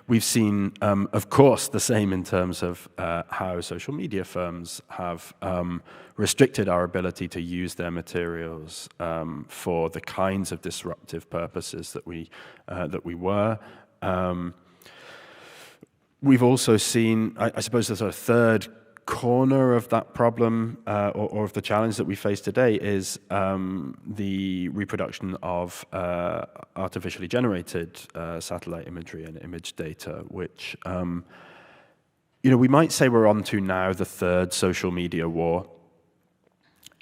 We've seen, of course, the same in terms of how social media firms have restricted our ability to use their materials for the kinds of disruptive purposes that we were. We've also seen, I suppose, the sort of third corner of that problem or of the challenge that we face today is the reproduction of artificially generated satellite imagery and image data, which, you know, we might say we're on to now the third social media war.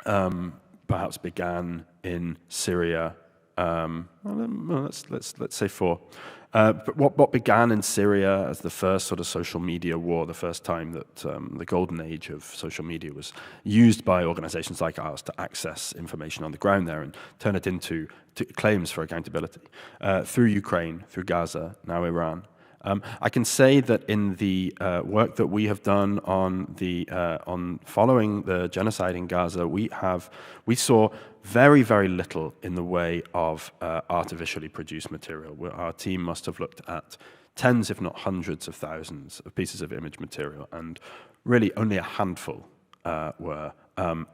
Perhaps began in Syria. Well, let's say 4. But what began in Syria as the first sort of social media war, the first time that the golden age of social media was used by organizations like ours to access information on the ground there and turn it into claims for accountability, through Ukraine, through Gaza, now Iran. I can say that in the work that we have done on following the genocide in Gaza, we saw very, very little in the way of artificially produced material. Our team must have looked at tens, if not hundreds of thousands of pieces of image material, and really only a handful were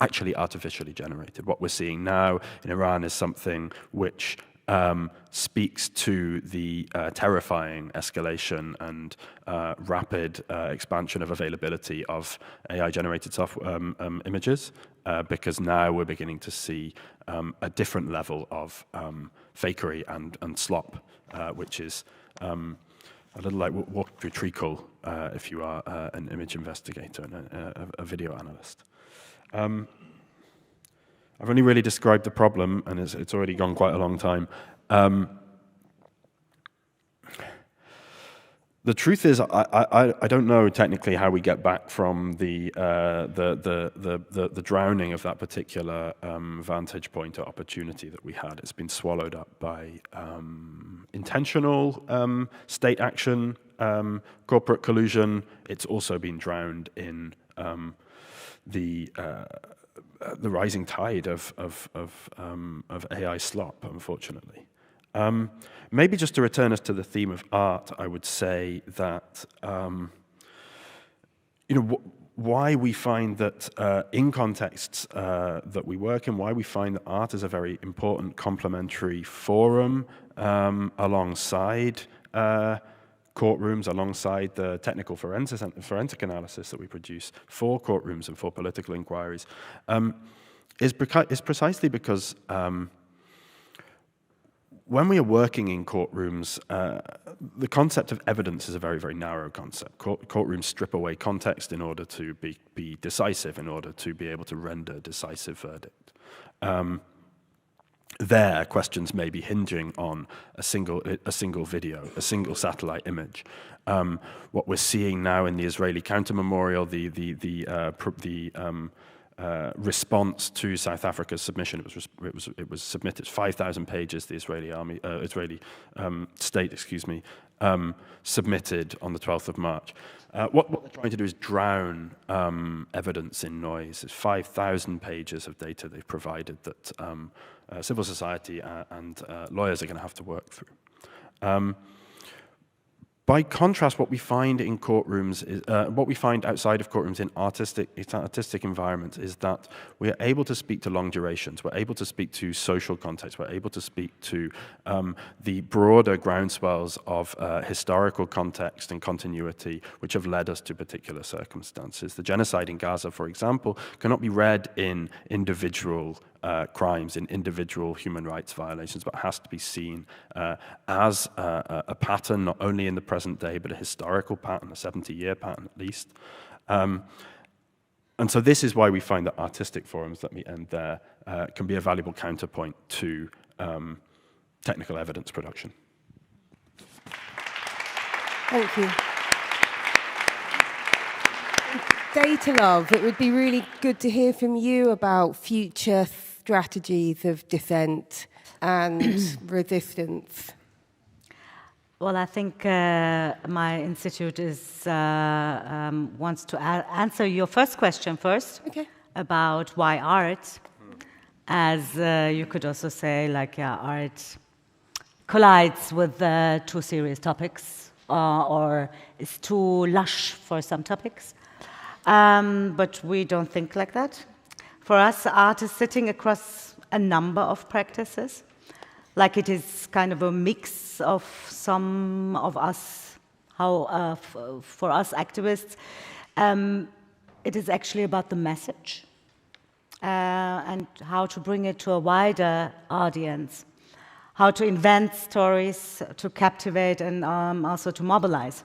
actually artificially generated. What we're seeing now in Iran is something which speaks to the terrifying escalation and rapid expansion of availability of AI-generated images, because now we're beginning to see a different level of fakery and slop, which is a little like walking through treacle if you are an image investigator and a video analyst. I've only really described the problem, and it's already gone quite a long time. The truth is, I don't know technically how we get back from the drowning of that particular vantage point or opportunity that we had. It's been swallowed up by intentional state action, corporate collusion. It's also been drowned in the rising tide of AI slop, unfortunately. Maybe just to return us to the theme of art, I would say that you know, why we find that in contexts that we work in, why we find that art is a very important complementary forum alongside courtrooms, alongside the technical forensic analysis that we produce for courtrooms and for political inquiries, is precisely because when we are working in courtrooms, the concept of evidence is a very, very narrow concept. Courtrooms strip away context in order to be decisive, in order to be able to render a decisive verdict. There, questions may be hinging on a single video, a single satellite image. What we're seeing now in the Israeli counter-memorial, the response to South Africa's submission, it was submitted 5,000 pages. The Israeli state, submitted on the 12th of March. What they're trying to do is drown evidence in noise. It's 5,000 pages of data they've provided that civil society and lawyers are going to have to work through. By contrast, what we find in courtrooms, is, what we find outside of courtrooms in artistic environments is that we are able to speak to long durations, we're able to speak to social context, we're able to speak to the broader groundswells of historical context and continuity which have led us to particular circumstances. The genocide in Gaza, for example, cannot be read in individual crimes, in individual human rights violations, but has to be seen as a pattern, not only in the present day, but a historical pattern, a 70-year pattern at least. And so this is why we find that artistic forums, let me end there, can be a valuable counterpoint to technical evidence production. Thank you. Datalove, it would be really good to hear from you about future strategies of dissent and resistance. Well, I think my institute wants to answer your first question first, about why art. As you could also say, like, yeah, art collides with too serious topics or is too lush for some topics. But we don't think like that. For us, art is sitting across a number of practices. Like, it is kind of a mix of some of us, for us activists, it is actually about the message and how to bring it to a wider audience, how to invent stories to captivate and also to mobilize.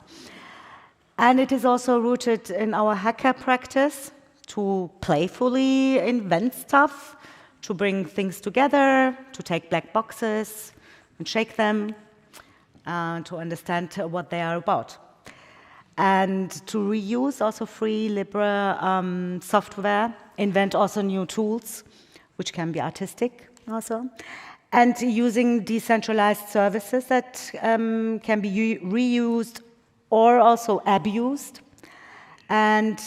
And it is also rooted in our hacker practice to playfully invent stuff, to bring things together, to take black boxes and shake them, to understand what they are about. And to reuse also free, liberal software, invent also new tools, which can be artistic also, and using decentralized services that can be reused or also abused. And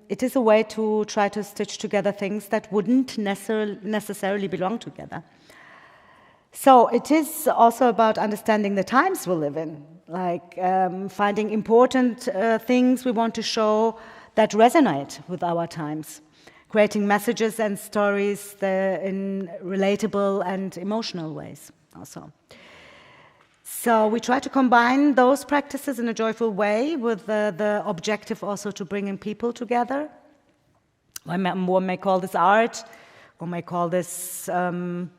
it is a way to try to stitch together things that wouldn't necessarily belong together. So it is also about understanding the times we live in, like finding important things we want to show that resonate with our times, creating messages and stories in relatable and emotional ways also. So we try to combine those practices in a joyful way with the objective also to bringing people together. One may call this art, one may call this, some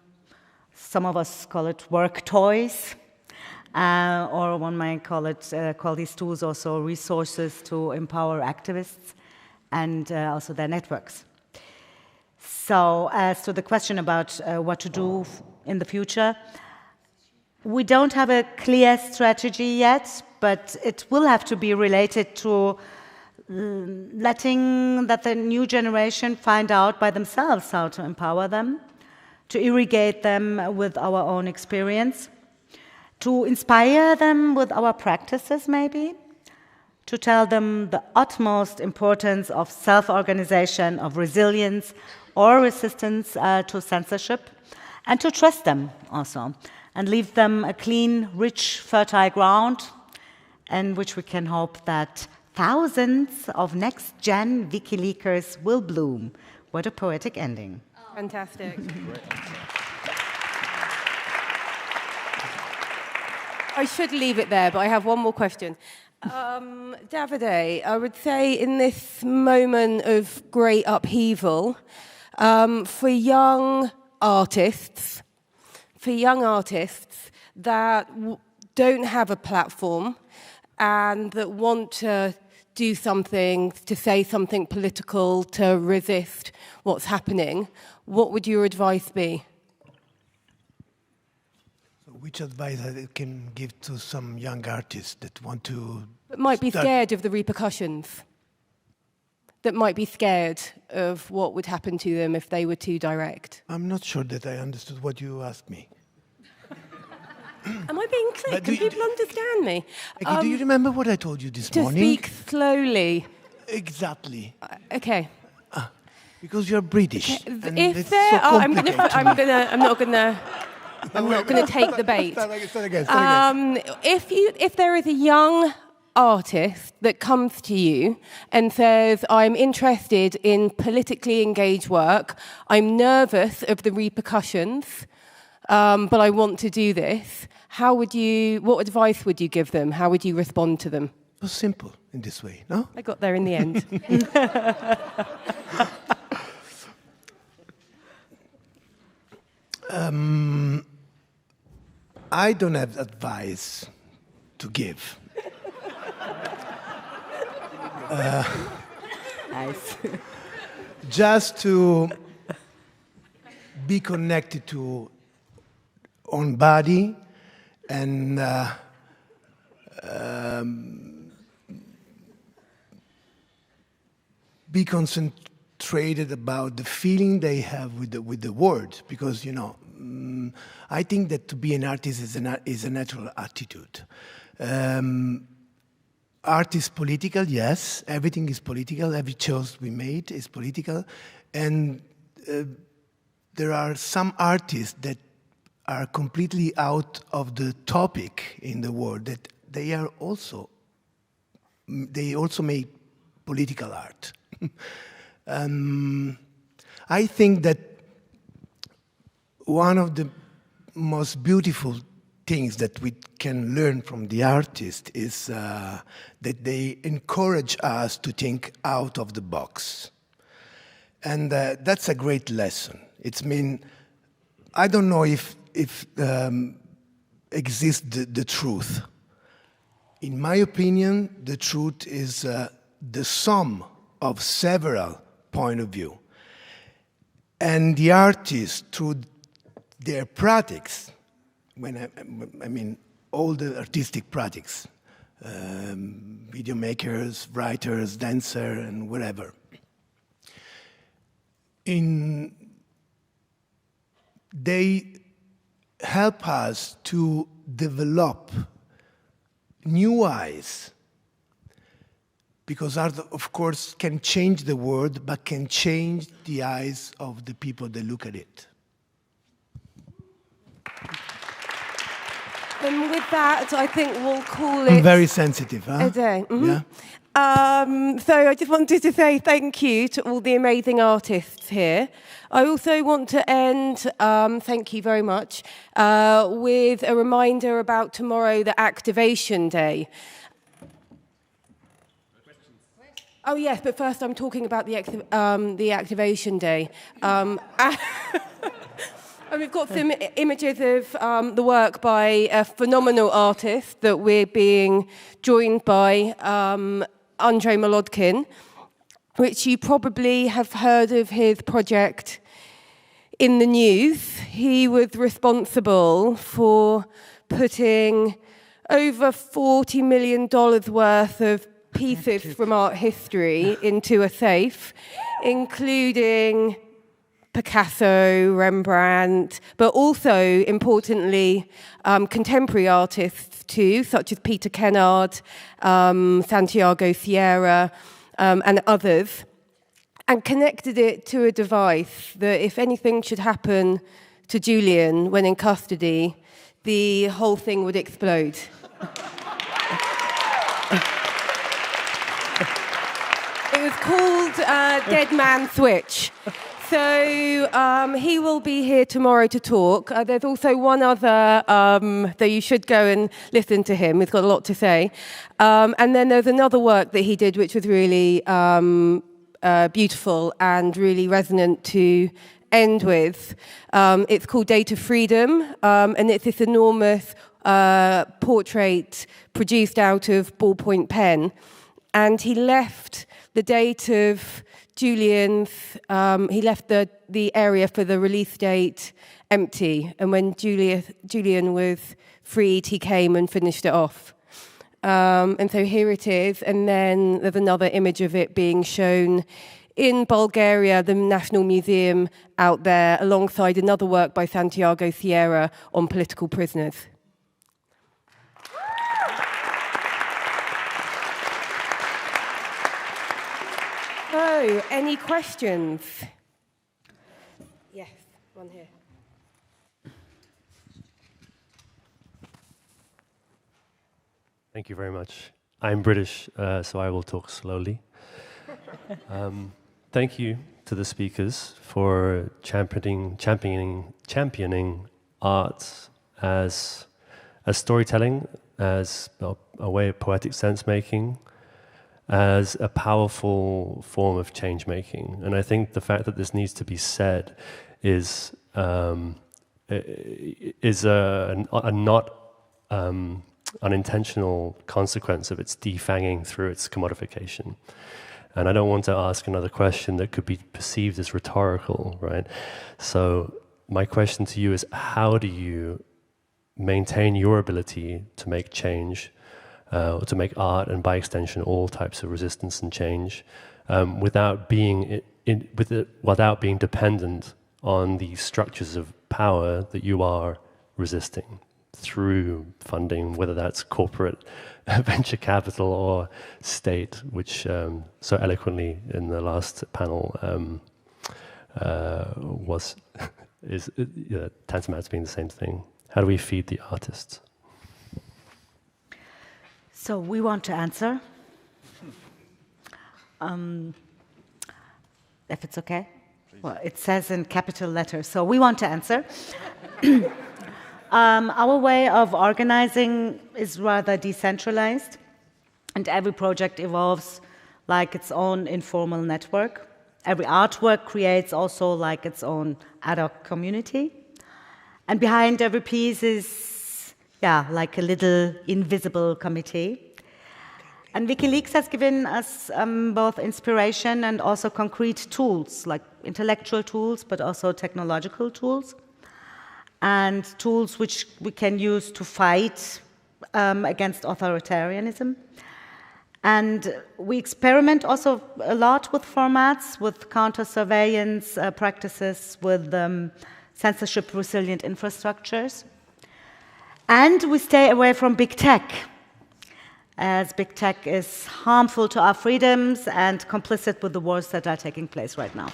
of us call it work toys, or one might call these tools also resources to empower activists and also their networks. So as to the question about what to do in the future, we don't have a clear strategy yet, but it will have to be related to letting the new generation find out by themselves how to empower them, to irrigate them with our own experience, to inspire them with our practices maybe, to tell them the utmost importance of self-organization, of resilience or resistance to censorship, and to trust them also, and leave them a clean, rich, fertile ground in which we can hope that thousands of next-gen WikiLeakers will bloom. What a poetic ending. Fantastic. I should leave it there, but I have one more question. Davide, I would say in this moment of great upheaval, for young artists that don't have a platform and that want to do something, to say something political, to resist what's happening, what would your advice be? So which advice I can give to some young artists that want to... That might be scared of the repercussions, that might be scared of what would happen to them if they were too direct. I'm not sure that I understood what you asked me. Am I being clear? Can people understand me? Do you remember what I told you this morning? To speak slowly. Exactly. Okay. Because you're British. Okay. If there are, I'm not gonna. I'm not going to take the bait. Start again. If there is a young artist that comes to you and says, I'm interested in politically engaged work, I'm nervous of the repercussions, but I want to do this, what advice would you give them? How would you respond to them? It was simple in this way, no? I got there in the end. I don't have advice to give. Nice. Just to be connected to own body and be concentrated about the feeling they have with the word, because I think that to be an artist is a natural attitude. Art is political, yes. Everything is political. Every choice we made is political. And there are some artists that are completely out of the topic in the world, that they also make political art. I think that one of the most beautiful things that we can learn from the artist is that they encourage us to think out of the box. And that's a great lesson. I don't know if exists the truth. In my opinion, the truth is the sum of several points of view. And the artist, through their practice, all the artistic practice, video makers, writers, dancer, and whatever. They help us to develop new eyes, because art, of course, can change the world, but can change the eyes of the people that look at it. And with that, I think we'll call it... I'm very sensitive, huh? A day. Mm-hmm. Yeah. So I just wanted to say thank you to all the amazing artists here. I also want to end, thank you very much, with a reminder about tomorrow, the Activation Day. Oh yes, but first I'm talking about the Activation Day. And we've got some images of the work by a phenomenal artist that we're being joined by, Andrzej Molodkin, which you probably have heard of his project in the news. He was responsible for putting over $40 million worth of pieces from art history into a safe, including Picasso, Rembrandt, but also, importantly, contemporary artists too, such as Peter Kennard, Santiago Sierra, and others, and connected it to a device that, if anything should happen to Julian when in custody, the whole thing would explode. It was called Dead Man Switch. So he will be here tomorrow to talk. There's also one other that you should go and listen to him. He's got a lot to say. And then there's another work that he did which was really beautiful and really resonant to end with. It's called Data Freedom, and it's this enormous portrait produced out of ballpoint pen. And he left the date of Julian's, he left the area for the release date empty, and when Julian was freed, he came and finished it off. And so here it is, and then there's another image of it being shown in Bulgaria, the National Museum out there, alongside another work by Santiago Sierra on political prisoners. So, any questions? Yes, one here. Thank you very much. I'm British, so I will talk slowly. Thank you to the speakers for championing arts as storytelling, as a way of poetic sense-making, as a powerful form of change-making. And I think the fact that this needs to be said is a not unintentional consequence of its defanging through its commodification. And I don't want to ask another question that could be perceived as rhetorical, right? So my question to you is, how do you maintain your ability to make change, or to make art, and by extension all types of resistance and change, without being dependent on the structures of power that you are resisting through funding, whether that's corporate venture capital or state, which so eloquently in the last panel is tantamount to being the same thing. How do we feed the artists? So we want to answer. If it's okay? Well, it says in capital letters, so we want to answer. Our way of organizing is rather decentralized, and every project evolves like its own informal network. Every artwork creates also like its own ad hoc community. And behind every piece is, like a little invisible committee. And WikiLeaks has given us both inspiration and also concrete tools, like intellectual tools, but also technological tools, and tools which we can use to fight against authoritarianism. And we experiment also a lot with formats, with counter-surveillance practices, with censorship-resilient infrastructures. And we stay away from big tech, as big tech is harmful to our freedoms and complicit with the wars that are taking place right now.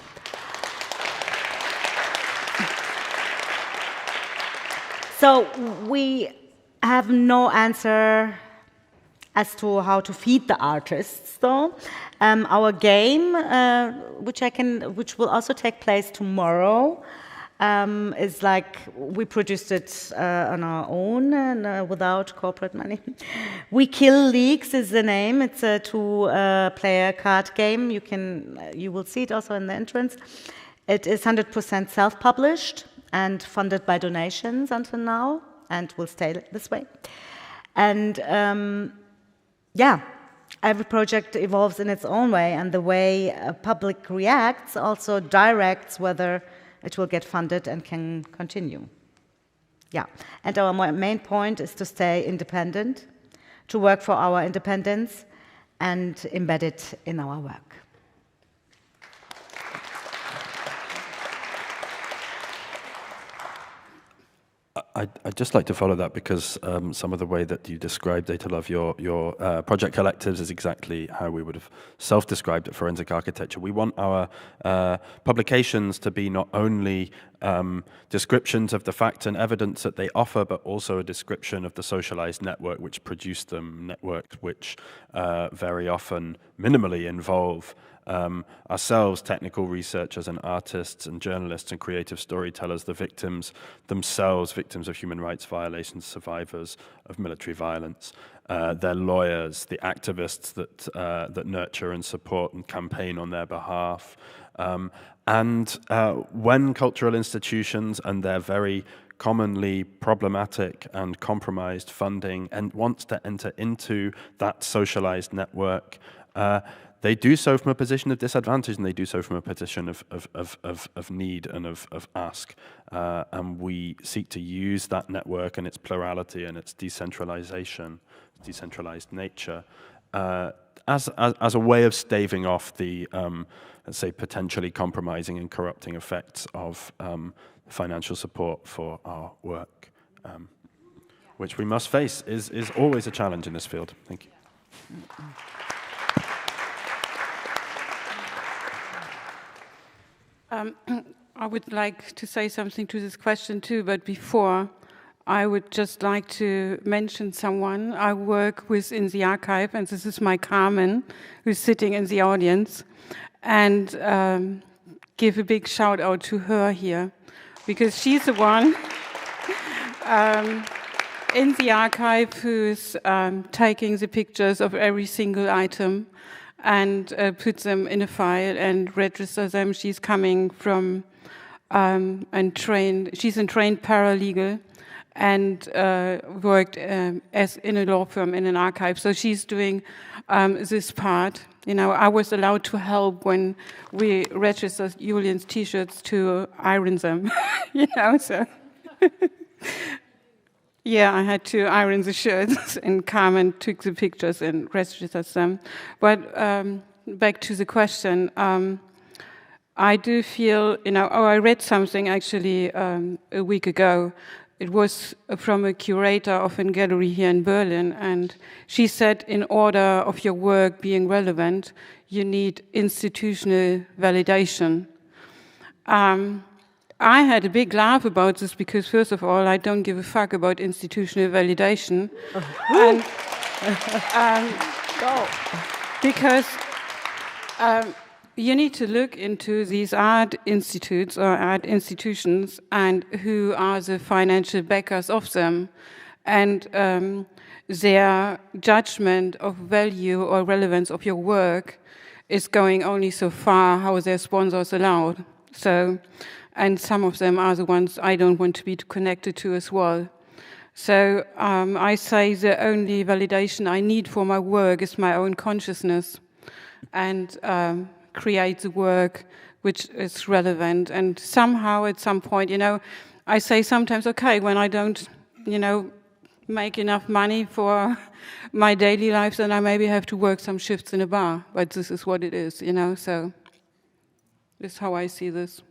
So we have no answer as to how to feed the artists, though. Our game, which will also take place tomorrow, is like we produced it on our own and without corporate money. WikiLeaks is the name. It's a two-player card game. You will see it also in the entrance. It is 100% self-published and funded by donations until now, and will stay this way. And every project evolves in its own way, and the way a public reacts also directs whether it will get funded and can continue. And our main point is to stay independent, to work for our independence, and embed it in our work. I'd just like to follow that, because some of the way that you described, Datalove, your project collectives is exactly how we would have self-described at Forensic Architecture. We want our publications to be not only descriptions of the facts and evidence that they offer, but also a description of the socialized network which produced them, networks which very often minimally involve ourselves, technical researchers and artists and journalists and creative storytellers, the victims themselves, victims of human rights violations, survivors of military violence, their lawyers, the activists that nurture and support and campaign on their behalf. And when cultural institutions and their very commonly problematic and compromised funding and wants to enter into that socialized network, they do so from a position of disadvantage, and they do so from a position of need and of ask. And we seek to use that network and its plurality and its decentralization, decentralized nature, as a way of staving off the, let's say, potentially compromising and corrupting effects of financial support for our work, which we must face is always a challenge in this field. Thank you. I would like to say something to this question too, but before, I would just like to mention someone I work with in the archive, and this is my Carmen, who's sitting in the audience, and give a big shout out to her here, because she's the one in the archive who's taking the pictures of every single item and puts them in a file and registers them. She's coming from she's a trained paralegal and worked as in a law firm in an archive. So she's doing this part. You know, I was allowed to help when we registered Julian's T-shirts to iron them. You know, so yeah, I had to iron the shirts, and Carmen took the pictures and registered them. But back to the question. I do feel, you know, I read something actually a week ago. It was from a curator of a gallery here in Berlin, and she said in order of your work being relevant, you need institutional validation. I had a big laugh about this because, first of all, I don't give a fuck about institutional validation. Because you need to look into these art institutes or art institutions and who are the financial backers of them, and their judgment of value or relevance of your work is going only so far how their sponsors allow. So, and some of them are the ones I don't want to be connected to as well. So I say the only validation I need for my work is my own consciousness, and create the work which is relevant. And somehow at some point, you know, I say sometimes, okay, when I don't, you know, make enough money for my daily life, then I maybe have to work some shifts in a bar. But this is what it is, you know, so this is how I see this.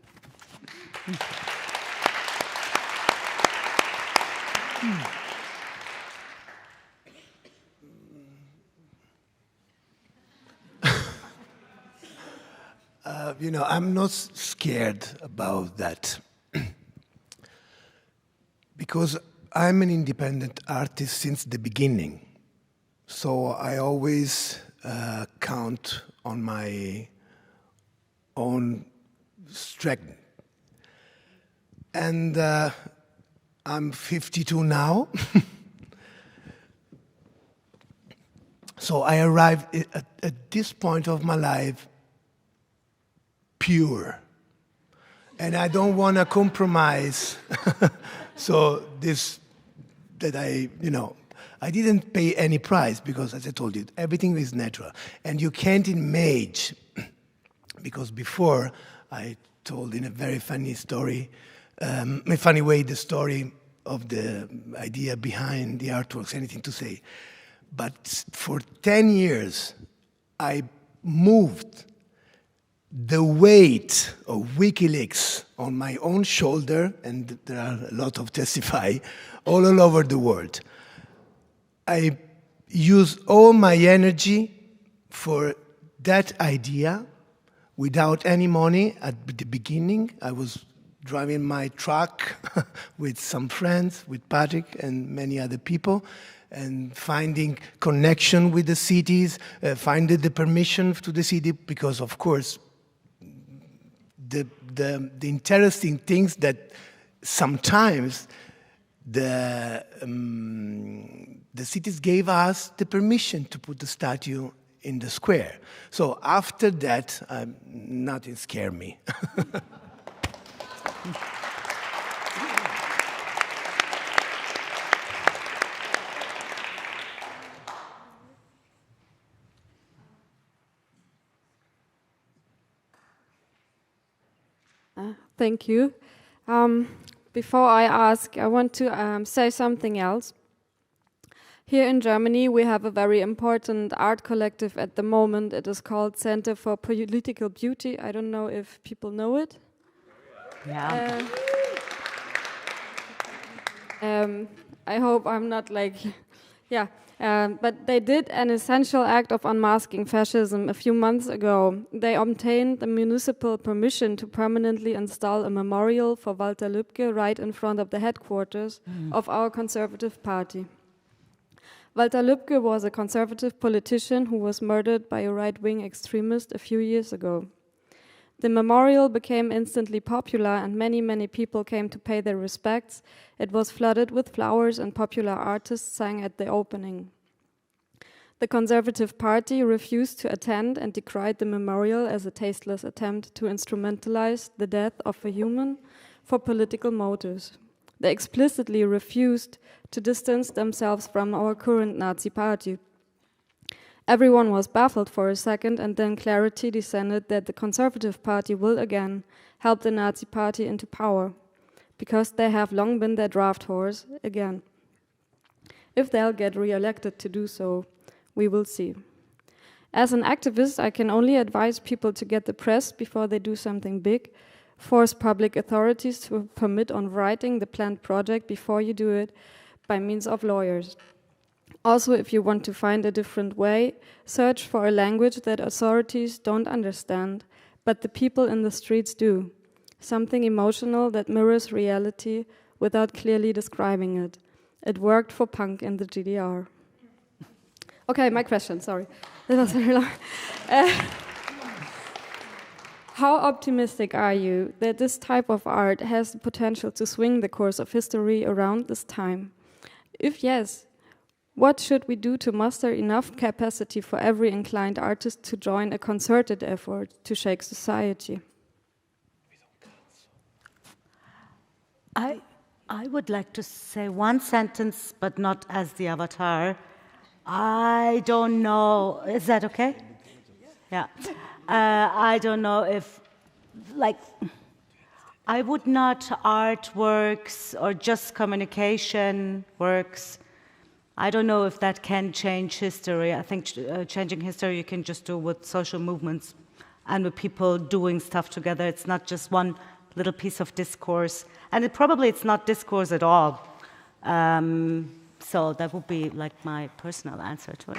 You know, I'm not scared about that because I'm an independent artist since the beginning. So I always count on my own strength. And I'm 52 now. So I arrived at this point of my life pure. And I don't want to compromise. So this, that I, you know, I didn't pay any price because, as I told you, everything is natural. And you can't imagine, because before I told in a very funny story, a funny way, the story of the idea behind the artworks, anything to say. But for 10 years, I moved the weight of WikiLeaks on my own shoulder, and there are a lot of testify, all over the world. I use all my energy for that idea without any money. At the beginning, I was driving my truck with some friends, with Patrick and many other people, and finding connection with the cities, finding the permission to the city, because of course, the interesting things that sometimes the cities gave us the permission to put the statue in the square. So after that, nothing scared me. Thank you. Before I ask, I want to say something else. Here in Germany, we have a very important art collective at the moment. It is called Center for Political Beauty. I don't know if people know it. Yeah. I hope I'm not like, yeah. But they did an essential act of unmasking fascism a few months ago. They obtained the municipal permission to permanently install a memorial for Walter Lübcke right in front of the headquarters of our Conservative Party. Walter Lübcke was a conservative politician who was murdered by a right-wing extremist a few years ago. The memorial became instantly popular and many people came to pay their respects. It was flooded with flowers and popular artists sang at the opening. The Conservative Party refused to attend and decried the memorial as a tasteless attempt to instrumentalize the death of a human for political motives. They explicitly refused to distance themselves from our current Nazi party. Everyone was baffled for a second, and then clarity descended that the Conservative Party will again help the Nazi Party into power, because they have long been their draft horse again. If they'll get re-elected to do so, we will see. As an activist, I can only advise people to get the press before they do something big, force public authorities to permit on writing the planned project before you do it by means of lawyers. Also, if you want to find a different way, search for a language that authorities don't understand, but the people in the streets do. Something emotional that mirrors reality without clearly describing it. It worked for punk in the GDR. Okay, my question, sorry. That was very long. How optimistic are you that this type of art has the potential to swing the course of history around this time? If yes, what should we do to muster enough capacity for every inclined artist to join a concerted effort to shake society? I would like to say one sentence, but not as the avatar. I don't know. Is that okay? Yeah. I don't know if, I would not artworks or just communication works. I don't know if that can change history. I think changing history you can just do with social movements and with people doing stuff together. It's not just one little piece of discourse. And it's not discourse at all. So that would be like my personal answer to it.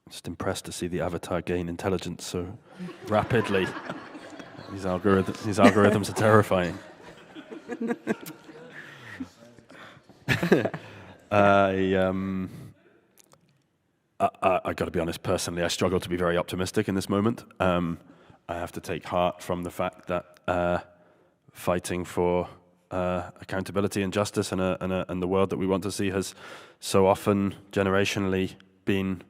Just impressed to see the avatar gain intelligence so rapidly. These algorithms are terrifying. I got to be honest, personally, I struggle to be very optimistic in this moment. I have to take heart from the fact that fighting for accountability and justice and the world that we want to see has so often generationally been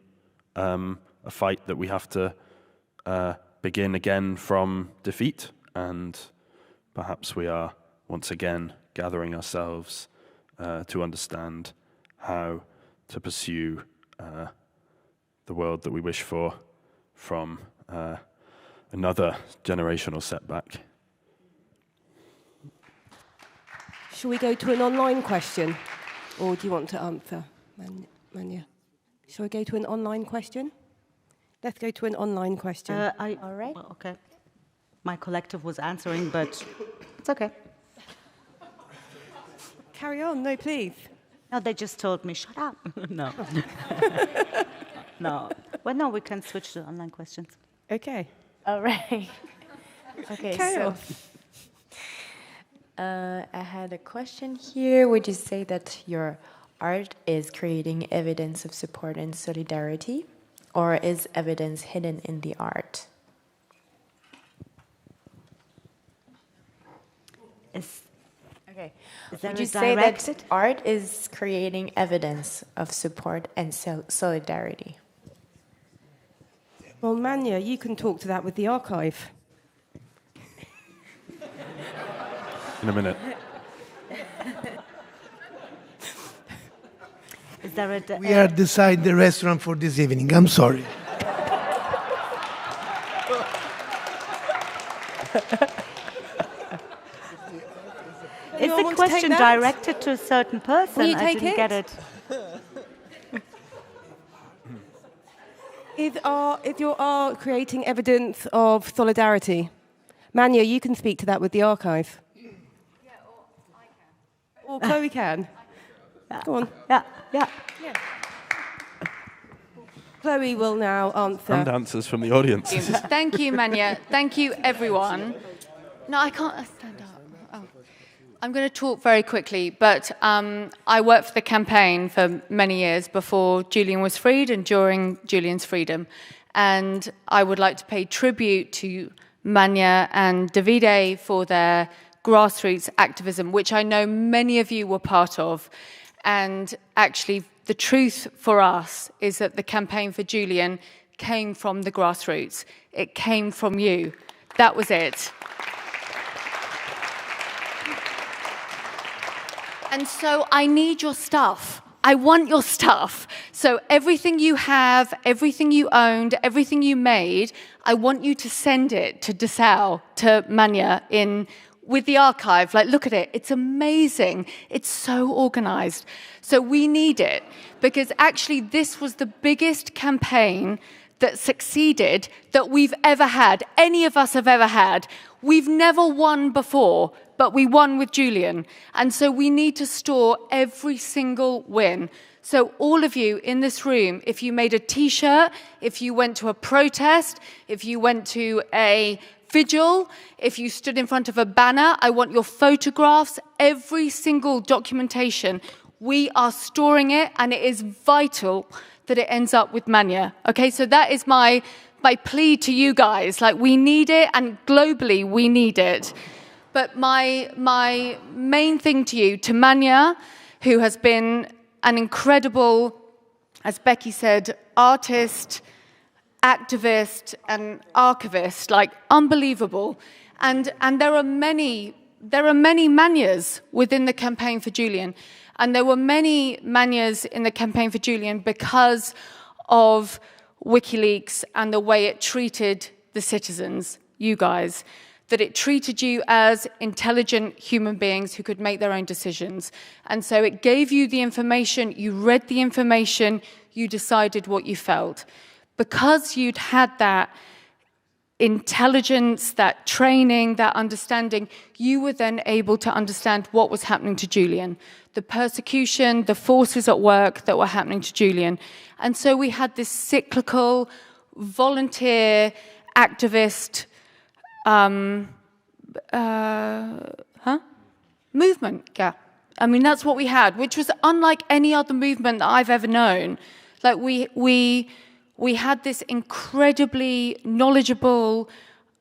a fight that we have to begin again from defeat, and perhaps we are once again gathering ourselves to understand how to pursue the world that we wish for from another generational setback. Shall we go to an online question, or do you want to answer, Manja? Shall we go to an online question? Let's go to an online question. All right. Well, okay. My collective was answering, but it's okay. Carry on, no, please. No, they just told me, shut up. No. No. Well, no, we can switch to online questions. Okay. All right. Okay, Carry on. I had a question here. Would you say that your art is creating evidence of support and solidarity, or is evidence hidden in the art? Okay. Would you say that art is creating evidence of support and solidarity? Well, Manja, you can talk to that with the archive. In a minute. Is there we are deciding the restaurant for this evening. I'm sorry. Is the question directed to a certain person? Will you take I didn't get it. Is your art creating evidence of solidarity? Manja, you can speak to that with the archive. Yeah, or I can. Or Chloe can. Go on. Yeah. Chloe will now answer. And answers from the audience. Thank you, Manja. Thank you, everyone. No, I can't stand up. Oh. I'm going to talk very quickly, but I worked for the campaign for many years before Julian was freed and during Julian's freedom. And I would like to pay tribute to Manja and Davide for their grassroots activism, which I know many of you were part of. And actually, the truth for us is that the campaign for Julian came from the grassroots. It came from you. That was it. And so I need your stuff. I want your stuff. So everything you have, everything you owned, everything you made, I want you to send it to Dessau, to Manja with the archive. Like, look at it. It's amazing. It's so organized. So we need it because actually this was the biggest campaign that succeeded that we've ever had, any of us have ever had. We've never won before, but we won with Julian. And so we need to store every single win. So all of you in this room, if you made a T-shirt, if you went to a protest, if you went to a vigil, if you stood in front of a banner, I want your photographs, every single documentation. We are storing it, and it is vital that it ends up with Manja. Okay, so that is my plea to you guys. Like, we need it, and globally we need it. But my main thing to you, to Manja, who has been an incredible, as Becky said, artist, activist, and archivist, like unbelievable. And there are many Manjas within the campaign for Julian. And there were many Manjas in the campaign for Julian because of WikiLeaks and the way it treated the citizens, you guys. That it treated you as intelligent human beings who could make their own decisions. And so it gave you the information, you read the information, you decided what you felt. Because you'd had that intelligence, that training, that understanding, you were then able to understand what was happening to Julian. The persecution, the forces at work that were happening to Julian. And so we had this cyclical, volunteer, activist movement, yeah. I mean, that's what we had, which was unlike any other movement that I've ever known. Like, we had this incredibly knowledgeable,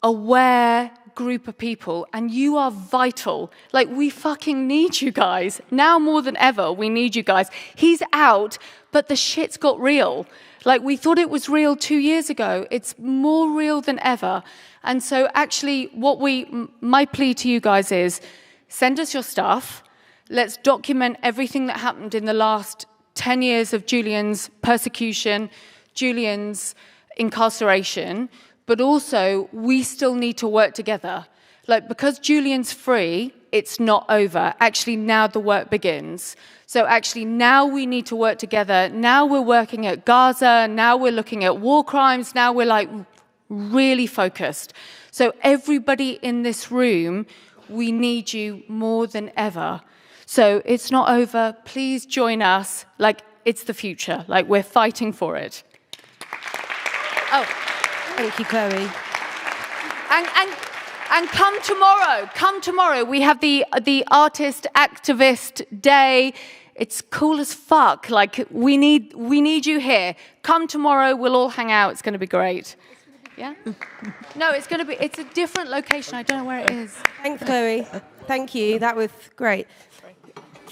aware group of people, and you are vital. Like, we fucking need you guys. Now more than ever, we need you guys. He's out, but the shit's got real. Like, we thought it was real 2 years ago. It's more real than ever. And so actually, my plea to you guys is, send us your stuff. Let's document everything that happened in the last 10 years of Julian's persecution, Julian's incarceration, but also we still need to work together. Like, because Julian's free, it's not over. Actually, now the work begins. So actually, now we need to work together. Now we're working at Gaza. Now we're looking at war crimes. Now we're like really focused. So everybody in this room, we need you more than ever. So it's not over. Please join us. Like, it's the future. Like, we're fighting for it. Oh, thank you, Chloe. And come tomorrow. Come tomorrow. We have the Artist Activist Day. It's cool as fuck. Like, we need you here. Come tomorrow. We'll all hang out. It's going to be great. Yeah? No, it's a different location. I don't know where it is. Thanks, Chloe. Thank you. That was great.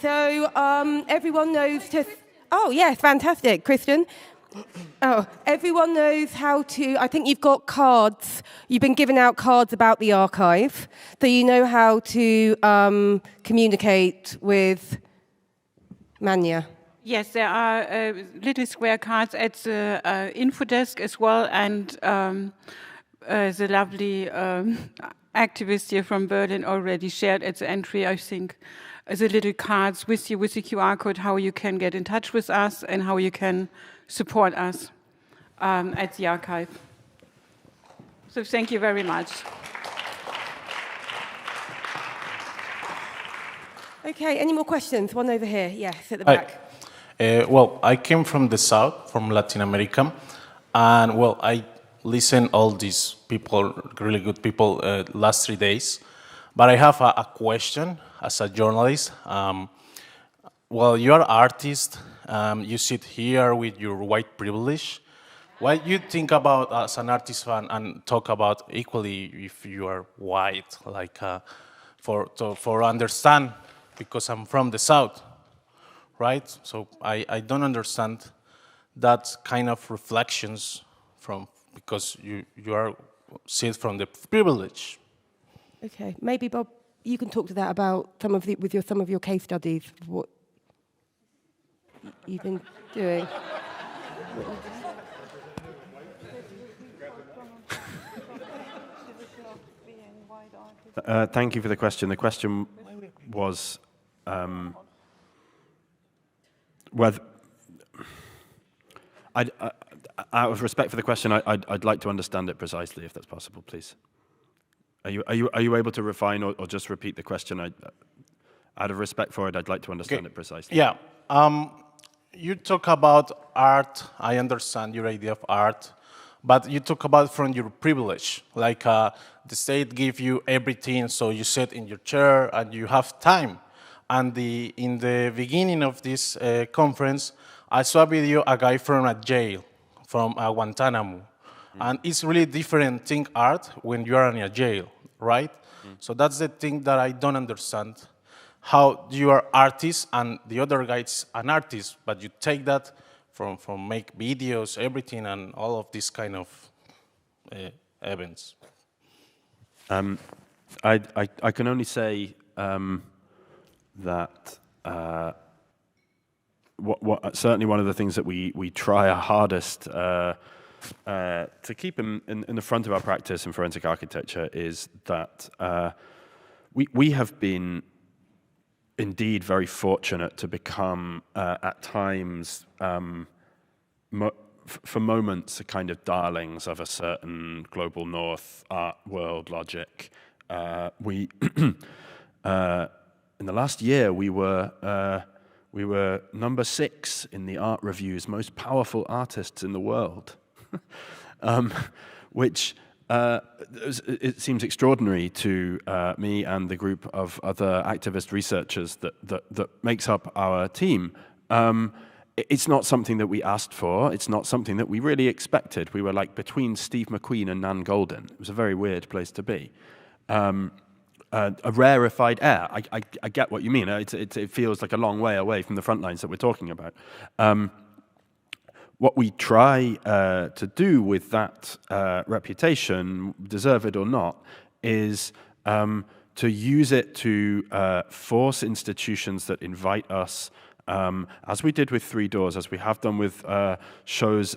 So everyone knows to... Oh, yes, fantastic. Kristen? Oh, everyone knows how to... I think you've got cards. You've been giving out cards about the archive. So you know how to communicate with Manja. Yes, there are little square cards at the info desk as well, and the lovely activist here from Berlin already shared at the entry, I think, the little cards with you, with the QR code, how you can get in touch with us and how you can support us at the archive. So thank you very much. Okay, any more questions? One over here, yes, at the back. Well, I came from the south, from Latin America, and well, I listened all these people, really good people, last 3 days. But I have a question as a journalist. Well, you're an artist. You sit here with your white privilege. What do you think about as an artist fan and talk about equally if you are white, like for understand, because I'm from the south, right? So I don't understand that kind of reflections from, because you are sit from the privilege. Okay, maybe Bob, you can talk to that about some of your case studies, what you've been doing. Thank you for the question. The question was whether, out of respect for the question, I'd like to understand it precisely, if that's possible, please. Are you able to refine or just repeat the question? Out of respect for it, I'd like to understand it precisely. Yeah. You talk about art. I understand your idea of art, but you talk about from your privilege, like the state gives you everything, so you sit in your chair and you have time. And in the beginning of this conference, I saw a video, a guy from a jail, from Guantanamo. And it's really different thing art when you are in a jail, right? So that's the thing that I don't understand. How you are artist and the other guy is an artist, but you take that from make videos, everything, and all of these kind of events. I can only say that certainly one of the things that we try our hardest to keep in the front of our practice in forensic architecture is that we have been indeed very fortunate to become at times for moments a kind of darlings of a certain global north art world logic. We in the last year we were number 6 in the art review's most powerful artists in the world. Which it seems extraordinary to me and the group of other activist researchers that makes up our team. It's not something that we asked for. It's not something that we really expected. We were like between Steve McQueen and Nan Goldin. It was a very weird place to be. A rarefied air. I get what you mean. It feels like a long way away from the front lines that we're talking about. What we try to do with that reputation, deserve it or not, is to use it to force institutions that invite us, as we did with Three Doors, as we have done with shows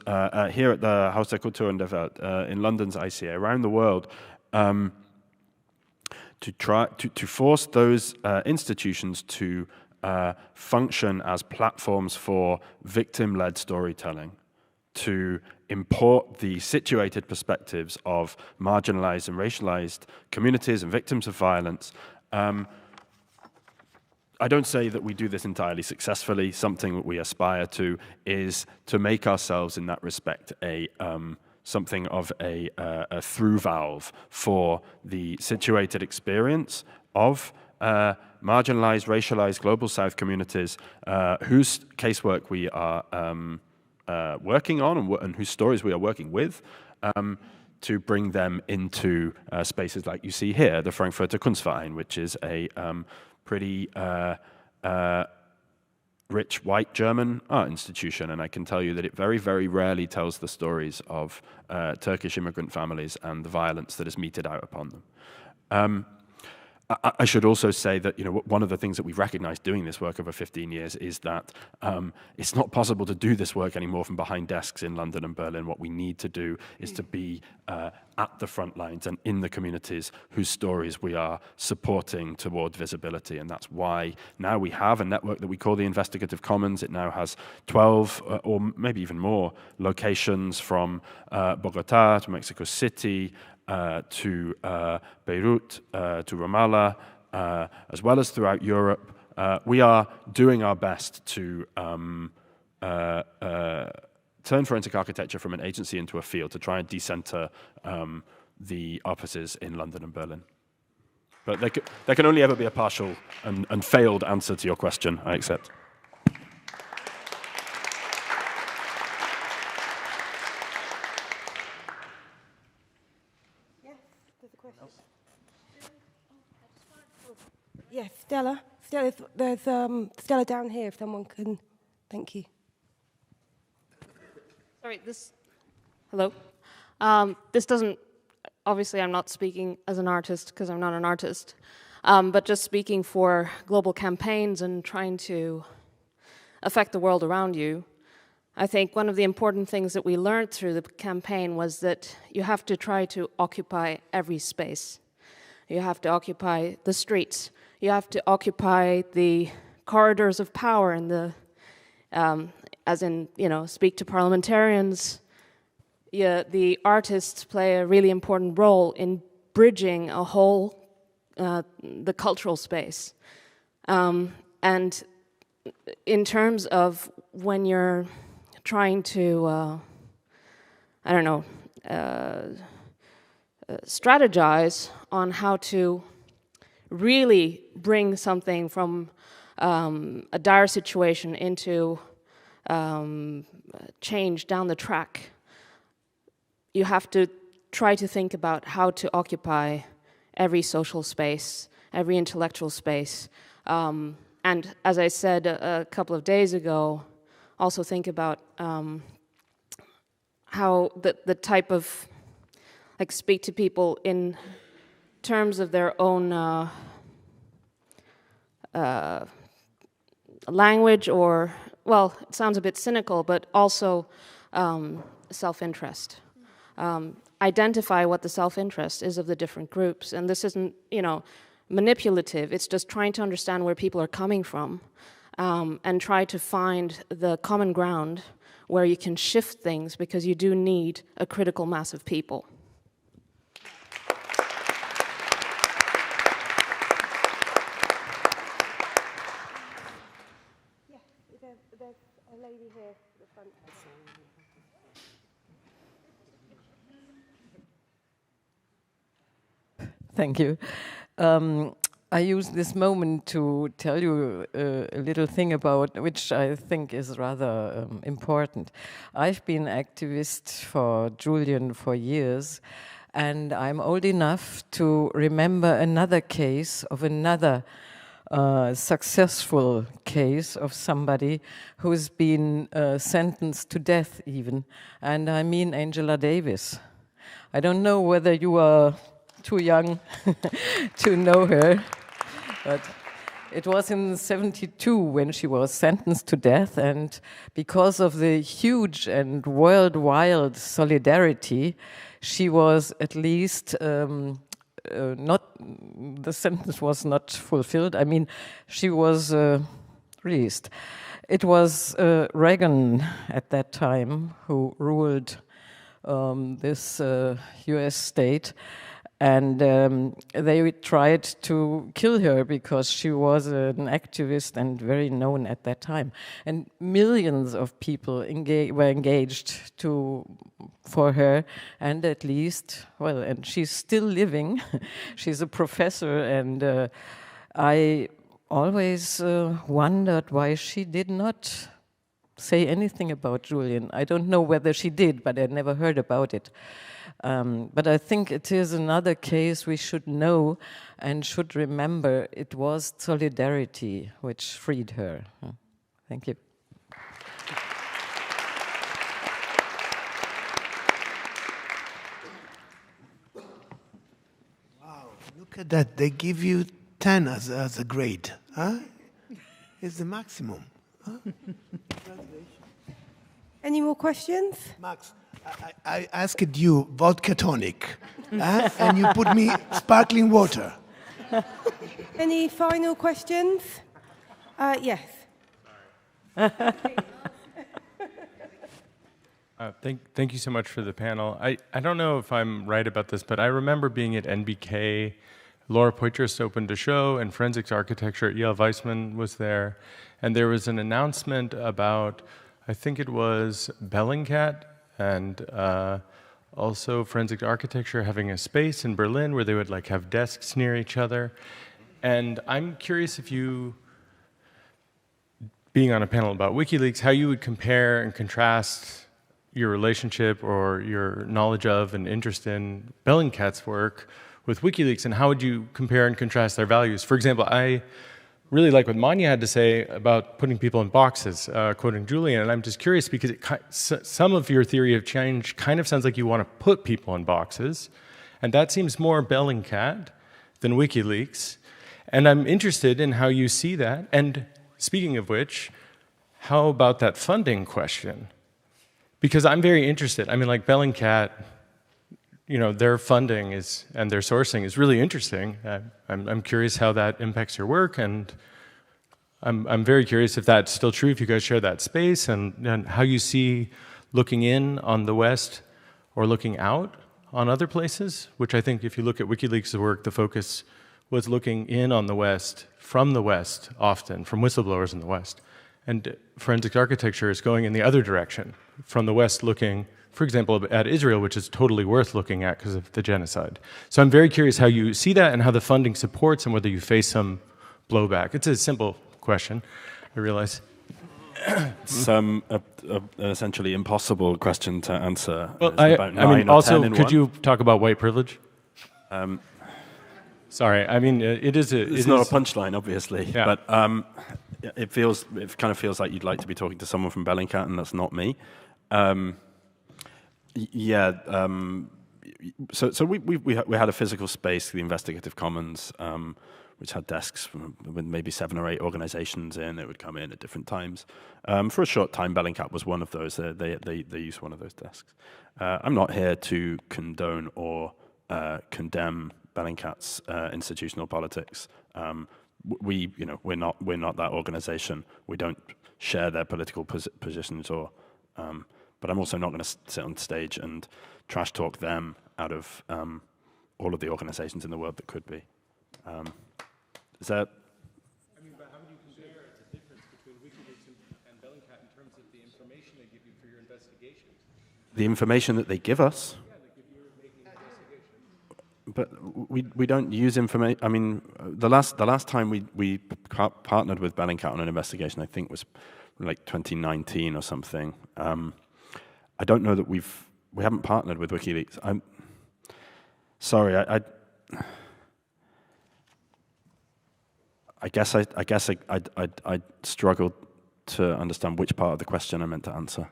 here at the Haus der Kultur und der Welt, in London's ICA, around the world, to try to force those institutions to function as platforms for victim-led storytelling, to import the situated perspectives of marginalized and racialized communities and victims of violence. I don't say that we do this entirely successfully. Something that we aspire to is to make ourselves, in that respect, something of a through valve for the situated experience of marginalized, racialized global South communities whose casework we are working on and whose stories we are working with, to bring them into spaces like you see here, the Frankfurter Kunstverein, which is a pretty rich white German art institution, and I can tell you that it very, very rarely tells the stories of Turkish immigrant families and the violence that is meted out upon them. I should also say that one of the things that we've recognized doing this work over 15 years is that it's not possible to do this work anymore from behind desks in London and Berlin. What we need to do is to be at the front lines and in the communities whose stories we are supporting toward visibility. And that's why now we have a network that we call the Investigative Commons. It now has 12 or maybe even more locations, from Bogota to Mexico City, to Beirut, to Ramallah, as well as throughout Europe, we are doing our best to turn forensic architecture from an agency into a field to try and decenter the offices in London and Berlin. But there can only ever be a partial and failed answer to your question, I accept. Yes, there's a question. Yes, Stella. There's Stella down here, if someone can. Thank you. Sorry, hello. This doesn't, obviously I'm not speaking as an artist because I'm not an artist, but just speaking for global campaigns and trying to affect the world around you. I think one of the important things that we learned through the campaign was that you have to try to occupy every space. You have to occupy the streets. You have to occupy the corridors of power and the as in, speak to parliamentarians. The artists play a really important role in bridging a whole, the cultural space. And in terms of when you're trying to, strategize on how to really bring something from a dire situation into change down the track, you have to try to think about how to occupy every social space, every intellectual space. And as I said a couple of days ago, also think about how the type of, speak to people in terms of their own language, or, well, it sounds a bit cynical, but also self-interest. Identify what the self-interest is of the different groups. And this isn't, manipulative. It's just trying to understand where people are coming from and try to find the common ground where you can shift things, because you do need a critical mass of people. There's a lady here at the front. Thank you. I use this moment to tell you a little thing about which I think is rather important. I've been activist for Julian for years, and I'm old enough to remember another case of another successful case of somebody who's been sentenced to death even, and I mean Angela Davis. I don't know whether you are too young to know her, but it was in '72 when she was sentenced to death, and because of the huge and worldwide solidarity, she was at least the sentence was not fulfilled. I mean, she was released. It was Reagan at that time who ruled this US state, and they tried to kill her because she was an activist and very known at that time. And millions of people were engaged for her, and at least, well, and she's still living. She's a professor, and I always wondered why she did not say anything about Julian. I don't know whether she did, but I never heard about it. But I think it is another case we should know and should remember. It was solidarity which freed her. Thank you. Wow, look at that. They give you 10 as a grade. Huh? It's the maximum. Huh? Any more questions? Max, I asked you vodka tonic, and you put me sparkling water. Any final questions? Yes. Thank you so much for the panel. I don't know if I'm right about this, but I remember being at NBK Laura Poitras opened a show, and forensics architecture at Yale Weissman was there. And there was an announcement about, I think it was Bellingcat and also forensic architecture having a space in Berlin where they would like have desks near each other. And I'm curious if you, being on a panel about WikiLeaks, how you would compare and contrast your relationship or your knowledge of and interest in Bellingcat's work with WikiLeaks, and how would you compare and contrast their values? For example, I really like what Manja had to say about putting people in boxes, quoting Julian, and I'm just curious because some of your theory of change kind of sounds like you want to put people in boxes, and that seems more Bellingcat than WikiLeaks, and I'm interested in how you see that. And speaking of which, how about that funding question? Because I'm very interested. I mean, like Bellingcat, you know, their funding is, and their sourcing is really interesting. I'm curious how that impacts your work, and I'm very curious if that's still true, if you guys share that space, and how you see looking in on the West or looking out on other places, which I think if you look at WikiLeaks' work, the focus was looking in on the West, from the West often, from whistleblowers in the West. And forensic architecture is going in the other direction, from the West looking, for example, at Israel, which is totally worth looking at because of the genocide. So I'm very curious how you see that and how the funding supports and whether you face some blowback. It's a simple question, I realize. It's an essentially impossible question to answer. Well, I mean, also, could you talk about white privilege? Sorry, I mean, it's not a punchline, obviously, yeah. But it kind of feels like you'd like to be talking to someone from Bellingcat, and that's not me. So we had a physical space, the Investigative Commons, which had desks with maybe 7 or 8 organizations in. It would come in at different times. For a short time, Bellingcat was one of those. They used one of those desks. I'm not here to condone or condemn Bellingcat's institutional politics. We're not that organization. We don't share their political positions or. But I'm also not going to sit on stage and trash talk them out of all of the organizations in the world that could be. Is that? I mean, but how would you compare the difference between WikiLeaks and Bellingcat in terms of the information they give you for your investigations? The information that they give us? Yeah, like if you're making an investigation. But we don't use information. I mean, the last time we partnered with Bellingcat on an investigation, I think was like 2019 or something. I don't know that we haven't partnered with WikiLeaks. I'm sorry. I guess I struggled to understand which part of the question I meant to answer.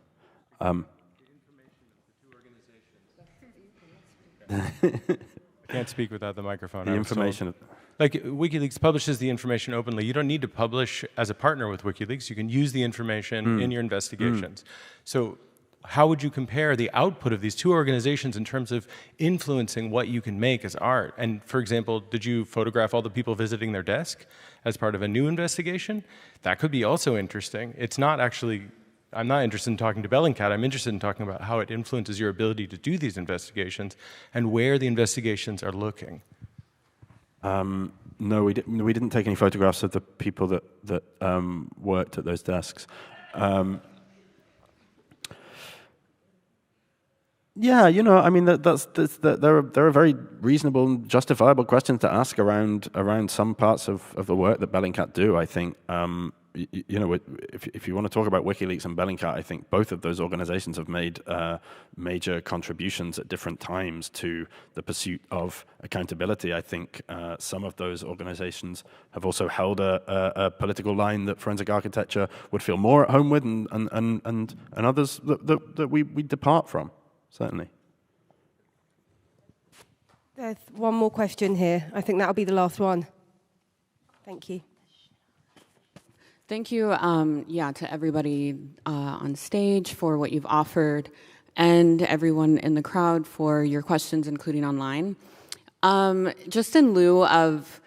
Can't speak without the microphone. The information. Like WikiLeaks publishes the information openly. You don't need to publish as a partner with WikiLeaks. You can use the information in your investigations. So how would you compare the output of these two organizations in terms of influencing what you can make as art? And for example, did you photograph all the people visiting their desk as part of a new investigation? That could be also interesting. It's not actually, I'm not interested in talking to Bellingcat. I'm interested in talking about how it influences your ability to do these investigations and where the investigations are looking. No, we didn't take any photographs of the people that worked at those desks. Yeah, I mean, there are very reasonable and justifiable questions to ask around some parts of the work that Bellingcat do. I think, if you want to talk about WikiLeaks and Bellingcat, I think both of those organizations have made major contributions at different times to the pursuit of accountability. I think some of those organizations have also held a political line that forensic architecture would feel more at home with, and others that we depart from. Certainly. There's one more question here. I think that'll be the last one. Thank you. Thank you, to everybody on stage for what you've offered, and everyone in the crowd for your questions, including online. Just in lieu of,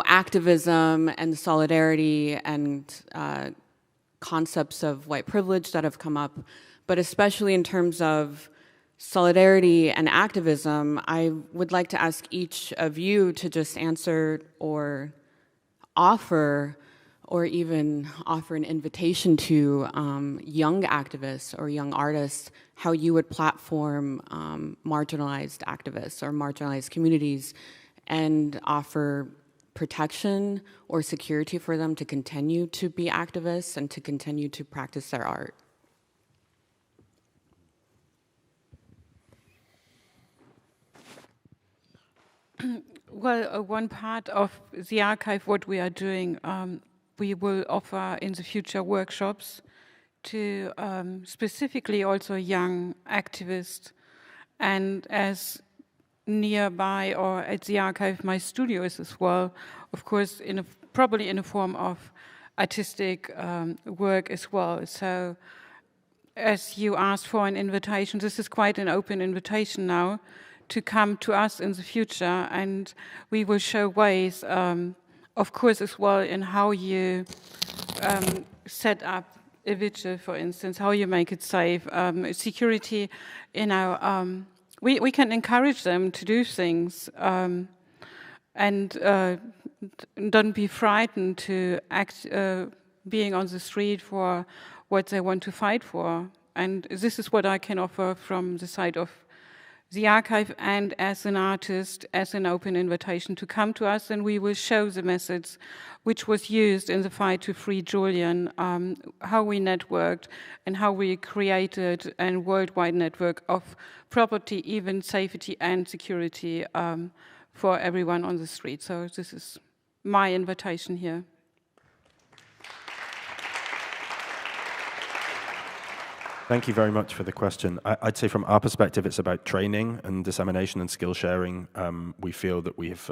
activism and solidarity and concepts of white privilege that have come up, but especially in terms of solidarity and activism, I would like to ask each of you to just answer or offer or even offer an invitation to young activists or young artists, how you would platform marginalized activists or marginalized communities and offer protection or security for them to continue to be activists and to continue to practice their art. Well, one part of the archive, what we are doing, we will offer in the future workshops to specifically also young activists. And as nearby or at the archive, my studio is as well, of course, probably in a form of artistic work as well. So as you asked for an invitation, this is quite an open invitation now to come to us in the future, and we will show ways, of course, as well in how you set up a vigil, for instance, how you make it safe, security, we can encourage them to do things and don't be frightened to act being on the street for what they want to fight for. And this is what I can offer from the side of the archive and as an artist, as an open invitation to come to us, and we will show the methods which was used in the fight to free Julian, how we networked and how we created a worldwide network of property, even safety and security for everyone on the street. So this is my invitation here. Thank you very much for the question. I'd say from our perspective, it's about training and dissemination and skill sharing. We feel that we've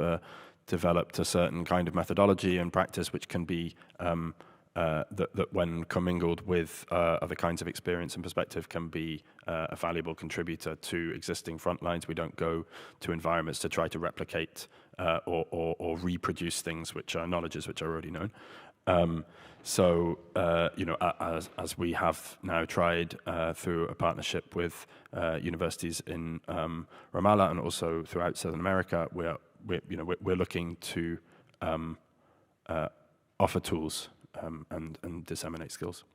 developed a certain kind of methodology and practice which can be, that when commingled with other kinds of experience and perspective can be a valuable contributor to existing front lines. We don't go to environments to try to replicate or reproduce things which are knowledges which are already known. So, you know, as we have now tried through a partnership with universities in Ramallah and also throughout Southern America, we're looking to offer tools and disseminate skills.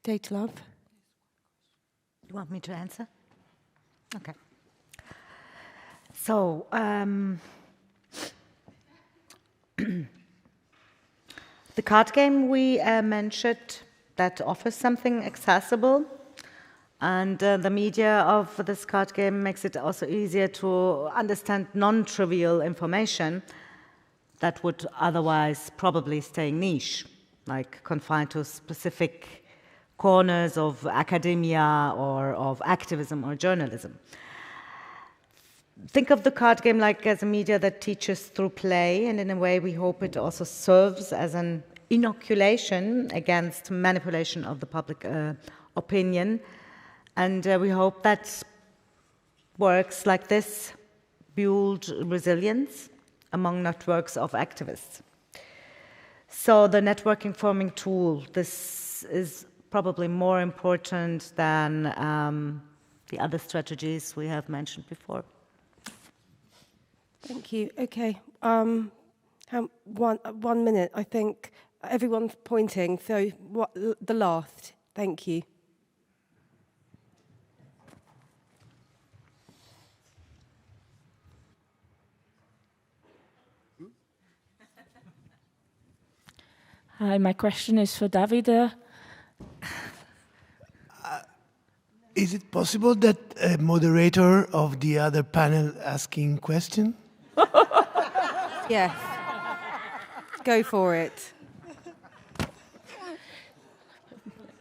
Datalove. You want me to answer? Okay. So, the card game we mentioned that offers something accessible, and the media of this card game makes it also easier to understand non-trivial information that would otherwise probably stay niche, like confined to specific corners of academia or of activism or journalism. Think of the card game like as a media that teaches through play, and in a way we hope it also serves as an inoculation against manipulation of the public opinion. And we hope that works like this build resilience among networks of activists. So the networking forming tool, this is probably more important than the other strategies we have mentioned before. Thank you. Okay. 1 minute. I think everyone's pointing. So the last. Thank you. Hi, my question is for Davide. Is it possible that a moderator of the other panel asking question? Yes. Go for it.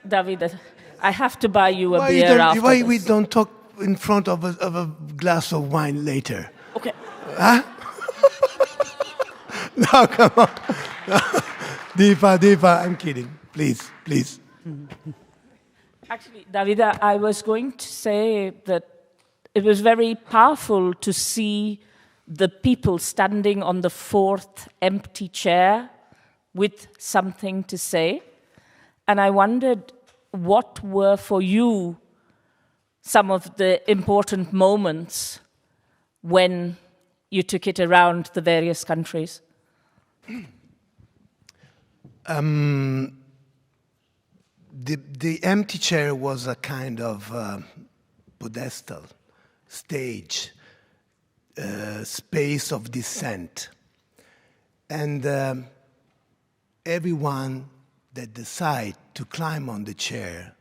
Davide, I have to buy you a beer after Why this. we don't talk in front of a glass of wine later? Okay. Huh? No, come on. Deepa, I'm kidding. Please, please. Actually, Davide, I was going to say that it was very powerful to see the people standing on the fourth empty chair with something to say. And I wondered what were for you some of the important moments when you took it around the various countries? The empty chair was a kind of pedestal, stage, space of dissent. And everyone that decide to climb on the chair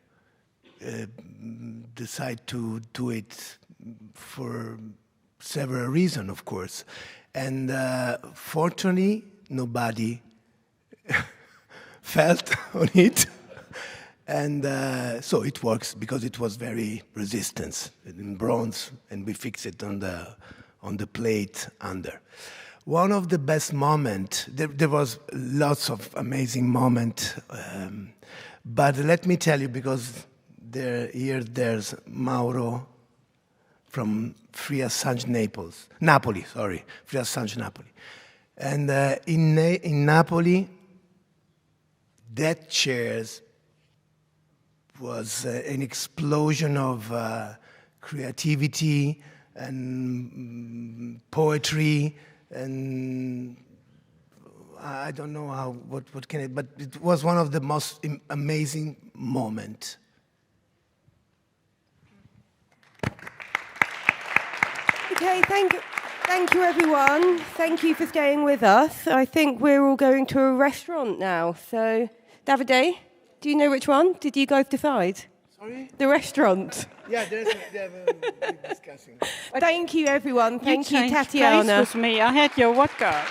decide to do it for several reasons, of course. And fortunately, nobody felt on it. And so it works because it was very resistant in bronze, and we fix it on the plate under. One of the best moments, there was lots of amazing moments, but let me tell you, because there's Mauro from Free Assange Napoli, Free Assange Napoli. And in Napoli, that chairs was an explosion of creativity and poetry, and I don't know what can it, but it was one of the most amazing moments. Okay, thank you everyone. Thank you for staying with us. I think we're all going to a restaurant now. So, Davide, do you know which one? Did you guys decide? Sorry? The restaurant. Yeah, they're discussing. Thank you everyone. Thank you, changed Tatiana. place with me. I had your vodka.